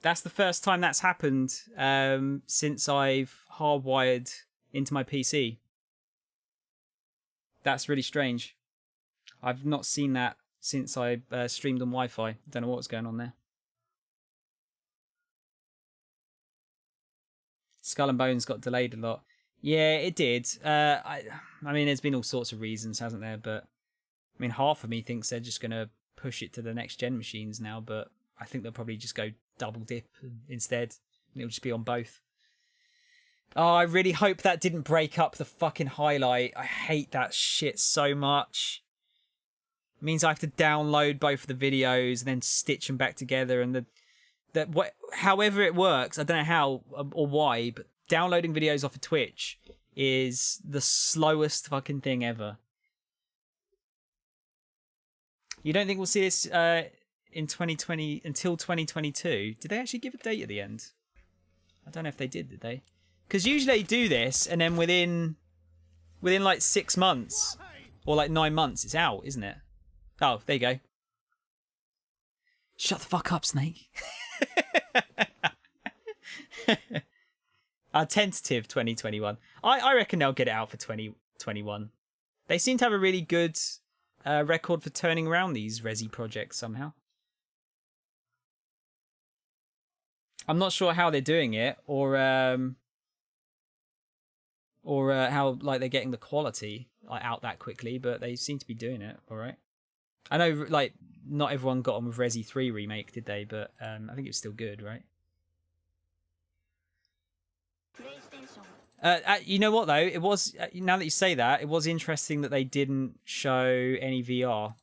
Speaker 1: that's happened since I've hardwired into my PC. That's really strange. I've not seen that since I streamed on Wi-Fi. Don't know what's going on there. Skull and Bones got delayed a lot. Yeah, it did. I mean, there's been all sorts of reasons, hasn't there? But I mean, half of me thinks they're just going to push it to the next gen machines now, but I think they'll probably just go double dip instead. And it'll just be on both. Oh, I really hope that didn't break up the fucking highlight. I hate that shit so much. It means I have to download both of the videos and then stitch them back together. And however it works, I don't know how or why, but downloading videos off of Twitch is the slowest fucking thing ever. You don't think we'll see this in 2020 until 2022? Did they actually give a date at the end? I don't know if they did they? Because usually they do this, and then within like 6 months or like 9 months, it's out, isn't it? Oh, there you go. Shut the fuck up, Snake. Tentative 2021. I reckon they'll get it out for 2021. They seem to have a really good record for turning around these Resi projects somehow. I'm not sure how they're doing it, or how like they're getting the quality out that quickly, but they seem to be doing it all right. I know like not everyone got on with Resi 3 remake, did they? But I think it was still good, right? You know what though? It was now that you say that, it was interesting that they didn't show any VR.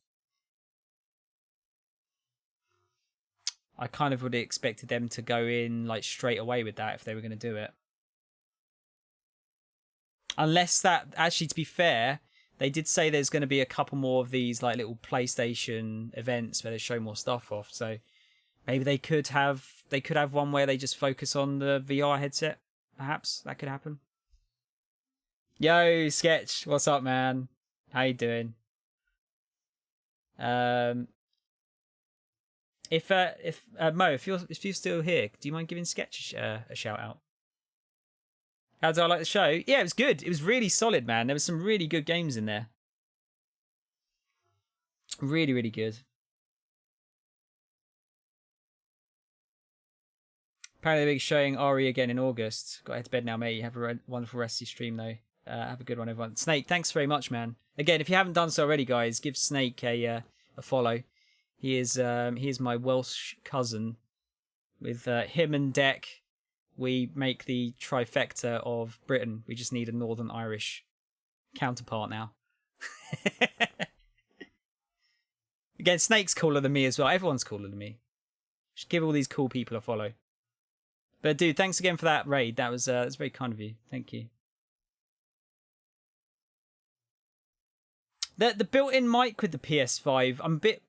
Speaker 1: I kind of would have expected them to go in like straight away with that if they were going to do it. Unless that, actually, to be fair, they did say there's going to be a couple more of these like little PlayStation events where they show more stuff off. So maybe they could have one where they just focus on the VR headset. Perhaps that could happen. Yo, Sketch, what's up, man? How you doing? If Mo, if you're still here, do you mind giving Sketch a shout out? How did I like the show? Yeah, it was good. It was really solid, man. There was some really good games in there. Really, really good. Apparently they're showing Ari again in August. Got to head to bed now, mate. Have a wonderful rest of your stream, though. Have a good one, everyone. Snake, thanks very much, man. Again, if you haven't done so already, guys, give Snake a follow. He is my Welsh cousin. With him and Deck, we make the trifecta of Britain. We just need a Northern Irish counterpart now. Again, Snake's cooler than me as well. Everyone's cooler than me. Just give all these cool people a follow. But dude, thanks again for that raid. That's very kind of you. Thank you. The built-in mic with the PS5, I'm a bit...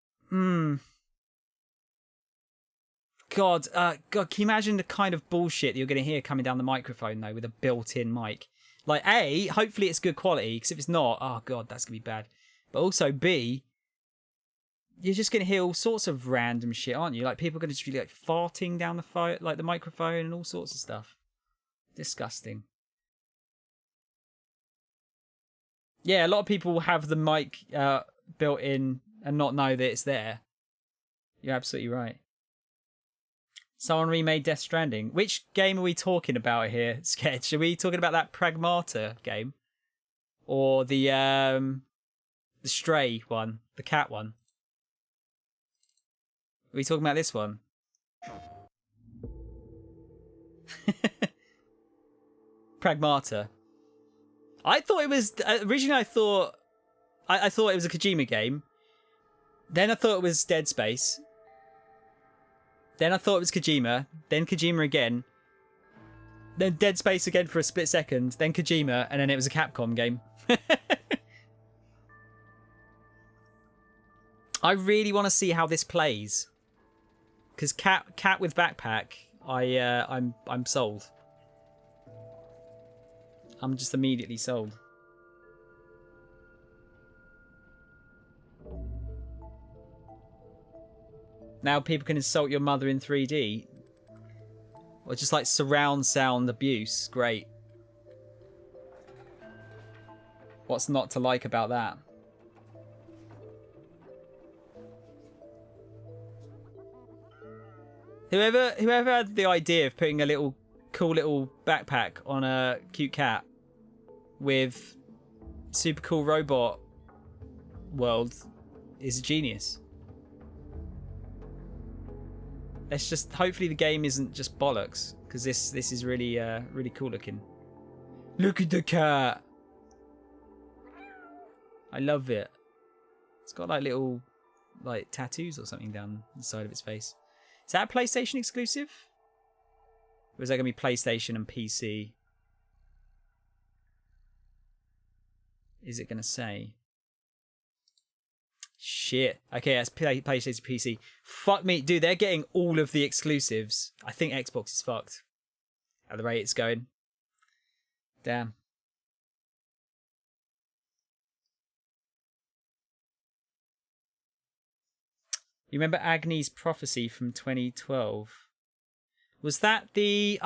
Speaker 1: God, can you imagine the kind of bullshit that you're going to hear coming down the microphone, though, with a built-in mic? Like, A, hopefully it's good quality, because if it's not, oh God, that's going to be bad. But also, B, you're just going to hear all sorts of random shit, aren't you? Like, people are going to just be, like, farting down the microphone and all sorts of stuff. Disgusting. Yeah, a lot of people have the mic built in and not know that it's there. You're absolutely right. Someone remade Death Stranding. Which game are we talking about here, Sketch? Are we talking about that Pragmata game? Or the Stray one? The cat one? Are we talking about this one? Pragmata. I thought it was... Originally I thought it was a Kojima game. Then I thought it was Dead Space. Then I thought it was Kojima. Then Kojima again. Then Dead Space again for a split second. Then Kojima. And then it was a Capcom game. I really want to see how this plays. Because cat with backpack, I'm sold. I'm just immediately sold. Now people can insult your mother in 3D. Or just like surround sound abuse. Great. What's not to like about that? Whoever had the idea of putting a cool little backpack on a cute cat with super cool robot world is a genius. Let's just hopefully the game isn't just bollocks, because this is really really cool looking. Look at the cat. I love it. It's got like little like tattoos or something down the side of its face. Is that a PlayStation exclusive? Or is that going to be PlayStation and PC? Is it going to say? Shit. Okay, that's PlayStation PC. Fuck me. Dude, they're getting all of the exclusives. I think Xbox is fucked. At the rate it's going. Damn. You remember Agni's Prophecy from 2012? Was that the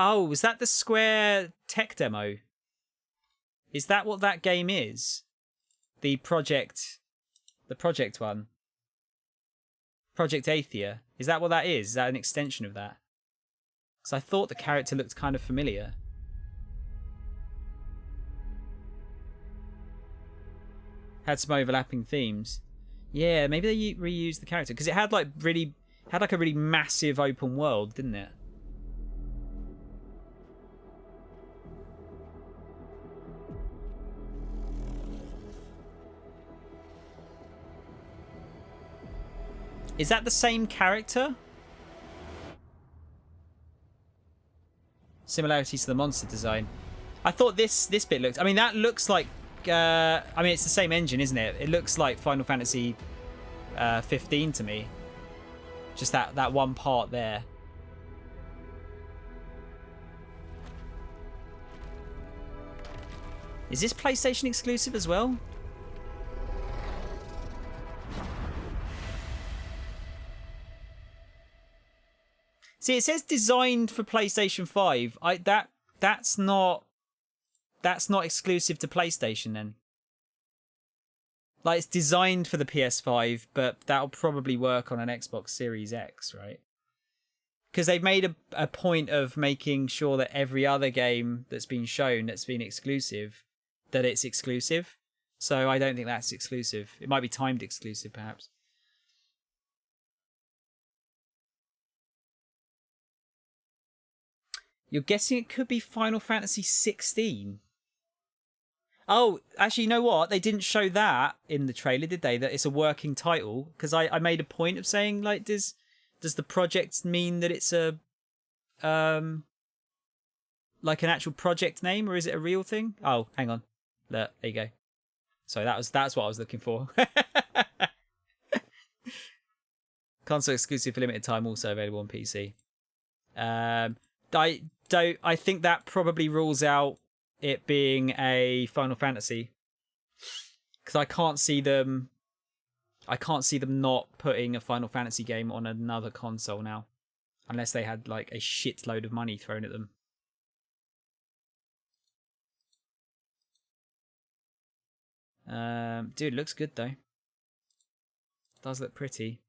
Speaker 1: Square tech demo? Is that what that game is? The project one. Project Athia. Is that what that is? Is that an extension of that? Because I thought the character looked kind of familiar. Had some overlapping themes. Yeah, maybe they reused the character because it had like a really massive open world, didn't it? Is that the same character? Similarities to the monster design. I thought this bit looked... I mean, that looks like... I mean, it's the same engine, isn't it? It looks like Final Fantasy 15 to me. Just that one part there. Is this PlayStation exclusive as well? See, it says designed for PlayStation 5. That's not exclusive to PlayStation then. Like, it's designed for the PS5, but that'll probably work on an Xbox Series X, right? because they've made a point of making sure that every other game that's been shown that's been exclusive, that it's exclusive. So I don't think that's exclusive. It might be timed exclusive, perhaps. You're guessing it could be Final Fantasy 16? Oh, actually, you know what? They didn't show that in the trailer, did they? That it's a working title? Because I made a point of saying, like, does the project mean that it's a like an actual project name, or is it a real thing? Oh, hang on. Look, there you go. So that's what I was looking for. Console exclusive for limited time, also available on PC. I think that probably rules out it being a Final Fantasy, because I can't see them not putting a Final Fantasy game on another console now, unless they had like a shitload of money thrown at them. Dude, looks good though. Does look pretty.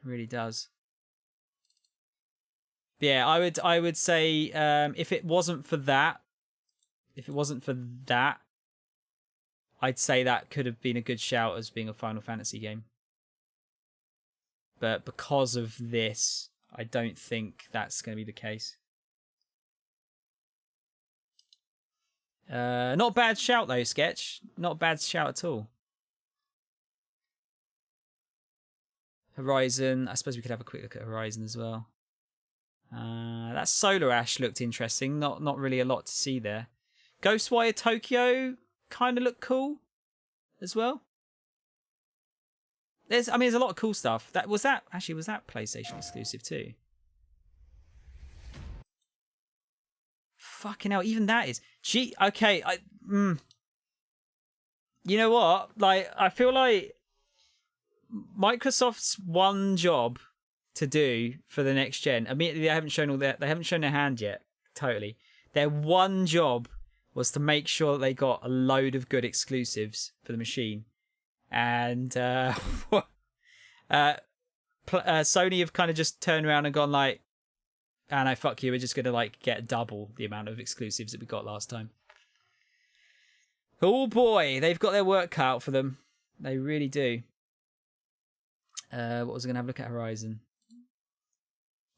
Speaker 1: It really does. Yeah, I would say if it wasn't for that, I'd say that could have been a good shout as being a Final Fantasy game. But because of this, I don't think that's going to be the case. Not a bad shout though, Sketch. Not a bad shout at all. Horizon. I suppose we could have a quick look at Horizon as well. That Solar Ash looked interesting. Not really a lot to see there. Ghostwire Tokyo kind of looked cool as well. There's a lot of cool stuff. Was that PlayStation exclusive too? Fucking hell, even that is. Gee, okay, you know what? Like, I feel like Microsoft's one job to do for the next gen. Immediately, they haven't shown their hand yet. Totally, their one job was to make sure that they got a load of good exclusives for the machine, and Sony have kind of just turned around and gone like, "Ah, no, fuck you. We're just gonna like get double the amount of exclusives that we got last time." Oh boy, they've got their work cut out for them. They really do. What was I gonna have a look at Horizon?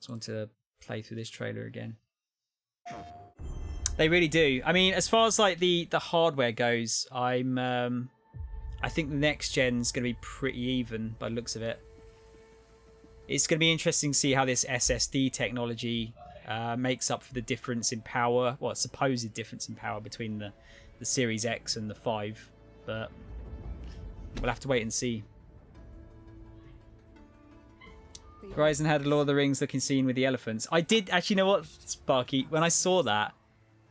Speaker 1: Just want to play through this trailer again. They really do. I mean, as far as like the hardware goes, I think the next gen's gonna be pretty even by the looks of it. It's gonna be interesting to see how this SSD technology makes up for the difference in power, well, supposed difference in power between the Series X and the 5, but we'll have to wait and see. Horizon had a Lord of the Rings looking scene with the elephants. I did actually know what, Sparky, when I saw that,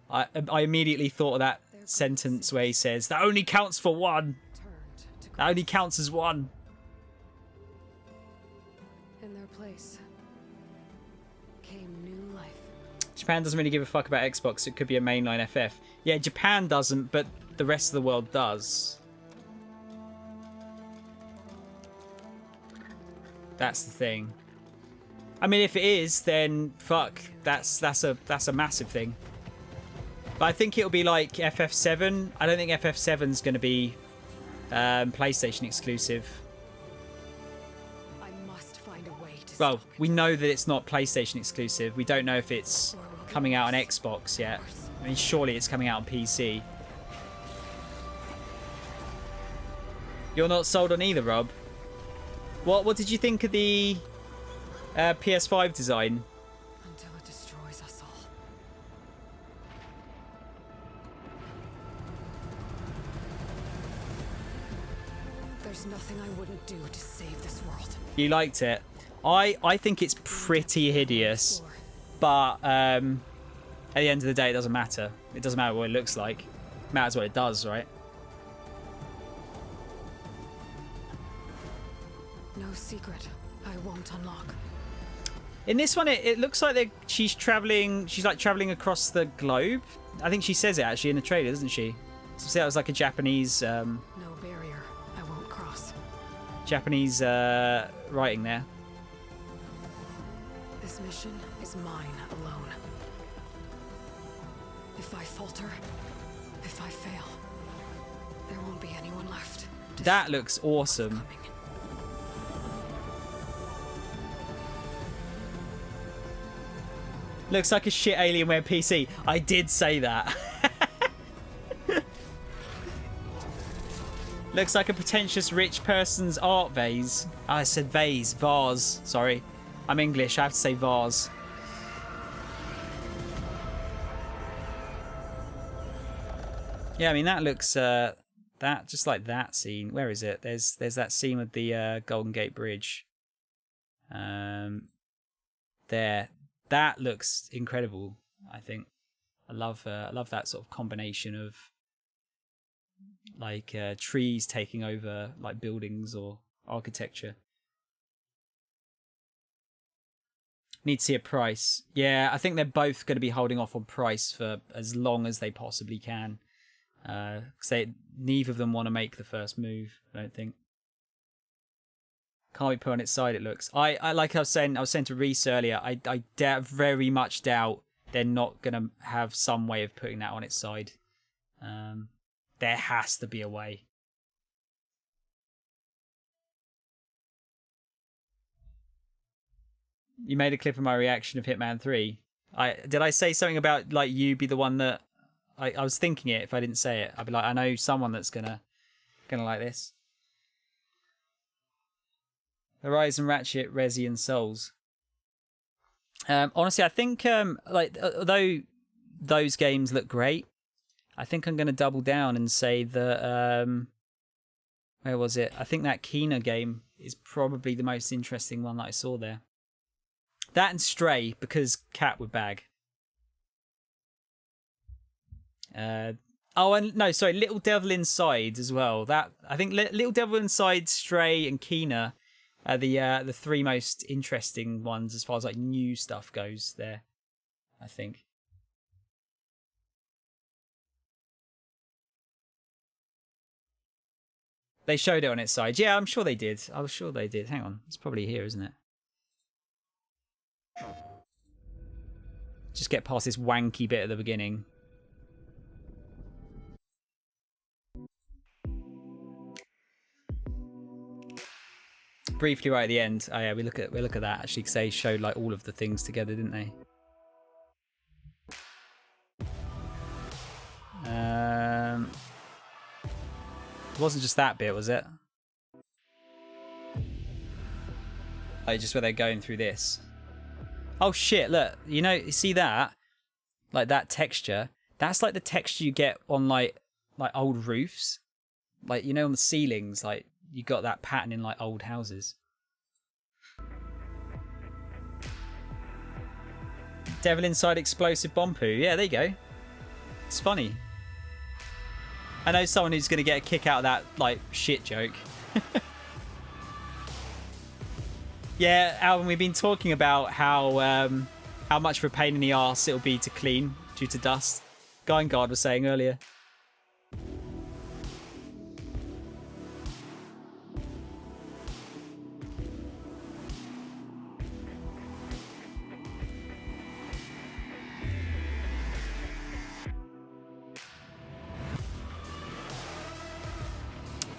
Speaker 1: I immediately thought of that sentence where he says, "That only counts for one. That only counts as one."
Speaker 10: In their place came new life.
Speaker 1: Japan doesn't really give a fuck about Xbox. It could be a mainline FF. Yeah, Japan doesn't, but the rest of the world does. That's the thing. I mean, if it is, then fuck. That's a massive thing. But I think it'll be like FF7. I don't think FF7's going to be PlayStation exclusive.
Speaker 10: I must find a way to
Speaker 1: Well, we know that it's not PlayStation exclusive. We don't know if it's coming out on Xbox yet. I mean, surely it's coming out on PC. You're not sold on either, Rob. What did you think of the PS5 design?
Speaker 10: Until it destroys us all. There's nothing I wouldn't do to save this world.
Speaker 1: You liked it. I think it's pretty hideous, but at the end of the day, it doesn't matter. It doesn't matter what it looks like. It matters what it does, right?
Speaker 10: No secret I won't unlock.
Speaker 1: In this one, it looks like she's traveling. She's like traveling across the globe. I think she says it actually in the trailer, doesn't she? So that was like a Japanese.
Speaker 10: No barrier I won't cross.
Speaker 1: Japanese writing there.
Speaker 10: This mission is mine alone. If I falter, if I fail, there won't be anyone left.
Speaker 1: That looks awesome. Looks like a shit Alienware PC. I did say that. Looks like a pretentious rich person's art vase. Oh, I said vase. Vase. Sorry. I'm English. I have to say vase. Yeah, I mean, that looks... that just like that scene. Where is it? There's that scene with the Golden Gate Bridge. There. That looks incredible, I think. I love that sort of combination of like trees taking over like buildings or architecture. Need to see a price. Yeah, I think they're both going to be holding off on price for as long as they possibly can. Because neither of them want to make the first move, I don't think. Can't be put on its side, it looks. I like I was saying to Reese earlier, I very much doubt they're not going to have some way of putting that on its side. There has to be a way. You made a clip of my reaction of Hitman 3. Did I say something about like you be the one that I was thinking it if I didn't say it. I'd be like, I know someone that's gonna like this. Horizon, Ratchet, Resi, and Souls. Honestly, I think like although those games look great, I think I'm going to double down and say that where was it? I think that Kena game is probably the most interesting one that I saw there. That and Stray, because Cat would bag. Oh, and no, sorry, Little Devil Inside as well. That I think Little Devil Inside, Stray, and Kena are the three most interesting ones as far as like new stuff goes there, I think. They showed it on its side. Yeah, I'm sure they did. I'm sure they did. Hang on. It's probably here, isn't it? Just get past this wanky bit at the beginning. Briefly right at the end. Oh yeah, we look at that actually, because they showed like all of the things together, didn't they? It wasn't just that bit, was it? Like just where they're going through this. Oh shit, look, you see that? Like that texture? That's like the texture you get on like old roofs. Like, on the ceilings, like you got that pattern in like old houses. Devil Inside Explosive Bomb Poo. Yeah, there you go. It's funny. I know someone who's going to get a kick out of that like shit joke. Yeah, Alvin, we've been talking about how much of a pain in the arse it'll be to clean due to dust. Guard was saying earlier.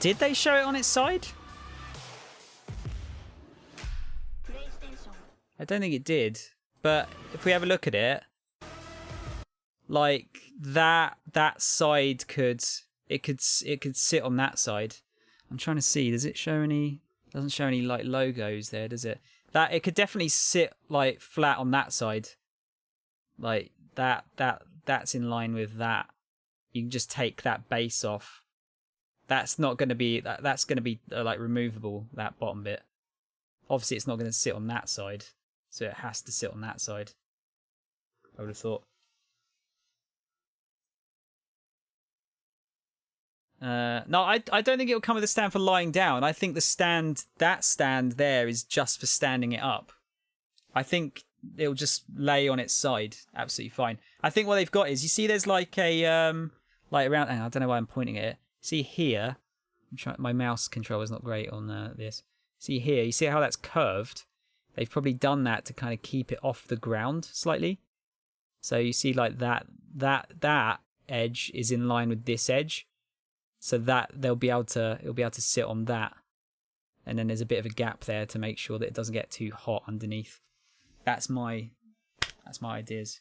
Speaker 1: Did they show it on its side? I don't think it did. But if we have a look at it, like that side could sit on that side. I'm trying to see. Does it show any? Doesn't show any like logos there, does it? That it could definitely sit like flat on that side. Like that's in line with that. You can just take that base off. That's not going to be that's going to be like removable, that bottom bit. Obviously it's not going to sit on that side, so it has to sit on that side, I would have thought. No, I don't think it'll come with a stand for lying down. I think that stand there is just for standing it up. I think it'll just lay on its side absolutely fine. I think what they've got is, you see there's like a like around, I don't know why I'm pointing at it. See here, my mouse control is not great on this. See here, you see how that's curved? they've probably done that to kind of keep it off the ground slightly. So you see like that edge is in line with this edge, so that it'll be able to sit on that, and then there's a bit of a gap there to make sure that it doesn't get too hot underneath. That's my ideas.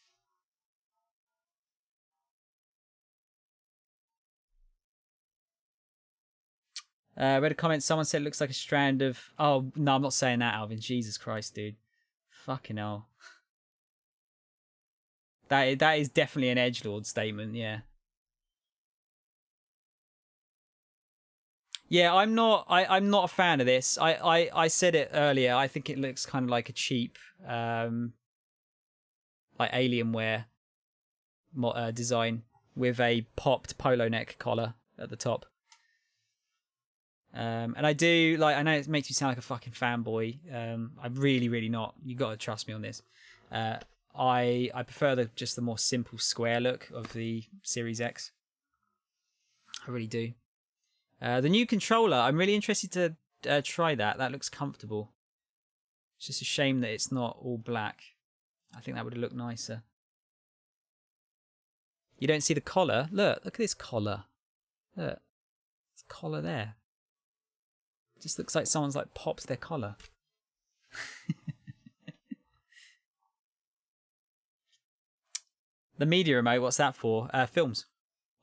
Speaker 1: Read a comment. Someone said it looks like a strand of. Oh no, I'm not saying that, Alvin. Jesus Christ, dude. Fucking hell. That is definitely an edgelord statement. Yeah. Yeah, I'm not a fan of this. I said it earlier. I think it looks kind of like a cheap, like Alienware design with a popped polo neck collar at the top. And I do like. I know it makes you sound like a fucking fanboy. I'm really not. You got to trust me on this. I prefer just the more simple square look of the Series X. I really do. The new controller, I'm really interested to try that. That looks comfortable. It's just a shame that it's not all black. I think that would have looked nicer. You don't see the collar? Look at this collar. Look, there's a collar there. It just looks like someone's like popped their collar. The media remote, what's that for? Films,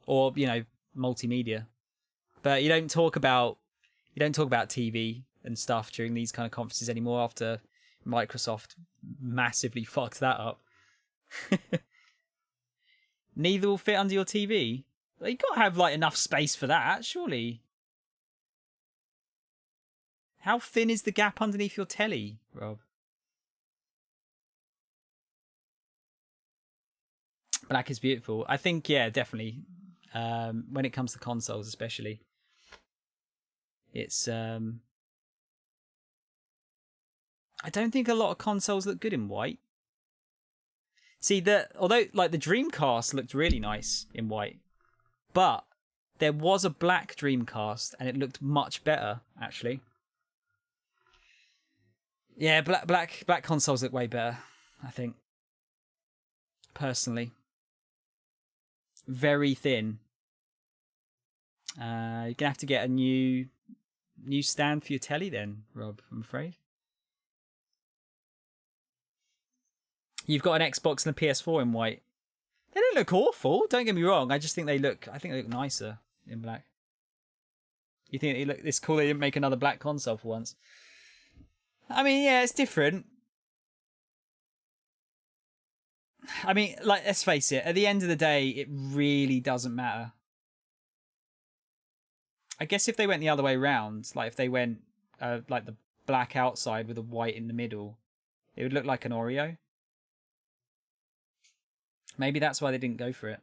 Speaker 1: or multimedia. But you don't talk about TV and stuff during these kind of conferences anymore. After Microsoft massively fucked that up. Neither will fit under your TV. You got to have like enough space for that, surely. How thin is the gap underneath your telly, Rob? Black is beautiful. I think, yeah, definitely. When it comes to consoles, especially, it's. I don't think a lot of consoles look good in white. See, although like the Dreamcast looked really nice in white, but there was a black Dreamcast and it looked much better actually. Yeah, black consoles look way better, I think. Personally. Very thin. You're gonna have to get a new stand for your telly then, Rob, I'm afraid. You've got an Xbox and a PS4 in white. They don't look awful, don't get me wrong. I think they look nicer in black. You think it's cool they didn't make another black console for once? I mean, yeah, it's different. I mean, like, let's face it, at the end of the day, it really doesn't matter. I guess if they went the other way round, like if they went like the black outside with a white in the middle, it would look like an Oreo. Maybe that's why they didn't go for it.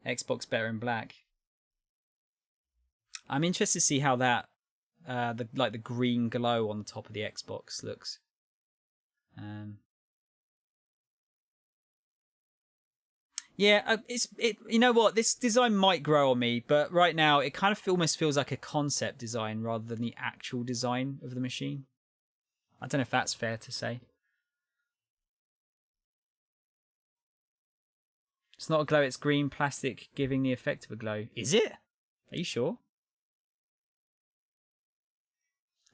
Speaker 1: Xbox better in black. I'm interested to see how that the green glow on the top of the Xbox looks. Yeah, you know what? This design might grow on me, but right now it kind of almost feels like a concept design rather than the actual design of the machine. I don't know if that's fair to say. It's not a glow, it's green plastic giving the effect of a glow. Is it? Are you sure?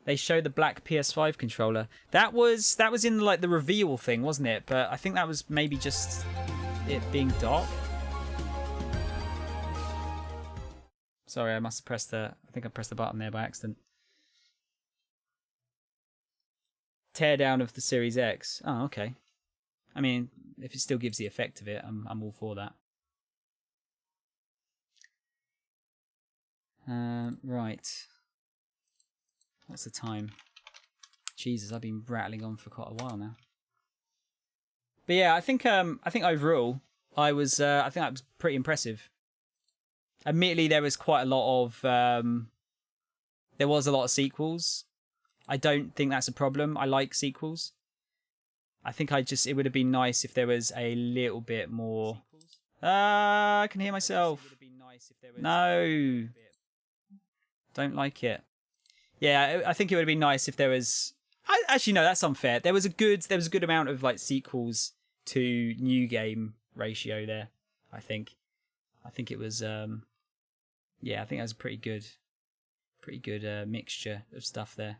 Speaker 1: They showed the black PS5 controller. That was in like the reveal thing, wasn't it? But I think that was maybe just it being dark. Sorry, I must have pressed I think I pressed the button there by accident. Teardown of the Series X. Oh, okay. I mean, if it still gives the effect of it, I'm all for that. Right. What's the time? Jesus, I've been rattling on for quite a while now. But yeah, I think overall, I think that was pretty impressive. Admittedly, there was quite a lot of sequels. I don't think that's a problem. I like sequels. I think it would have been nice if there was a little bit more I can hear myself. No. Don't like it. Yeah, I think it would have been nice if there was... Actually, no, that's unfair. There was a good amount of like sequels to new game ratio there, I think. I think it was... yeah, I think that was a pretty good mixture of stuff there.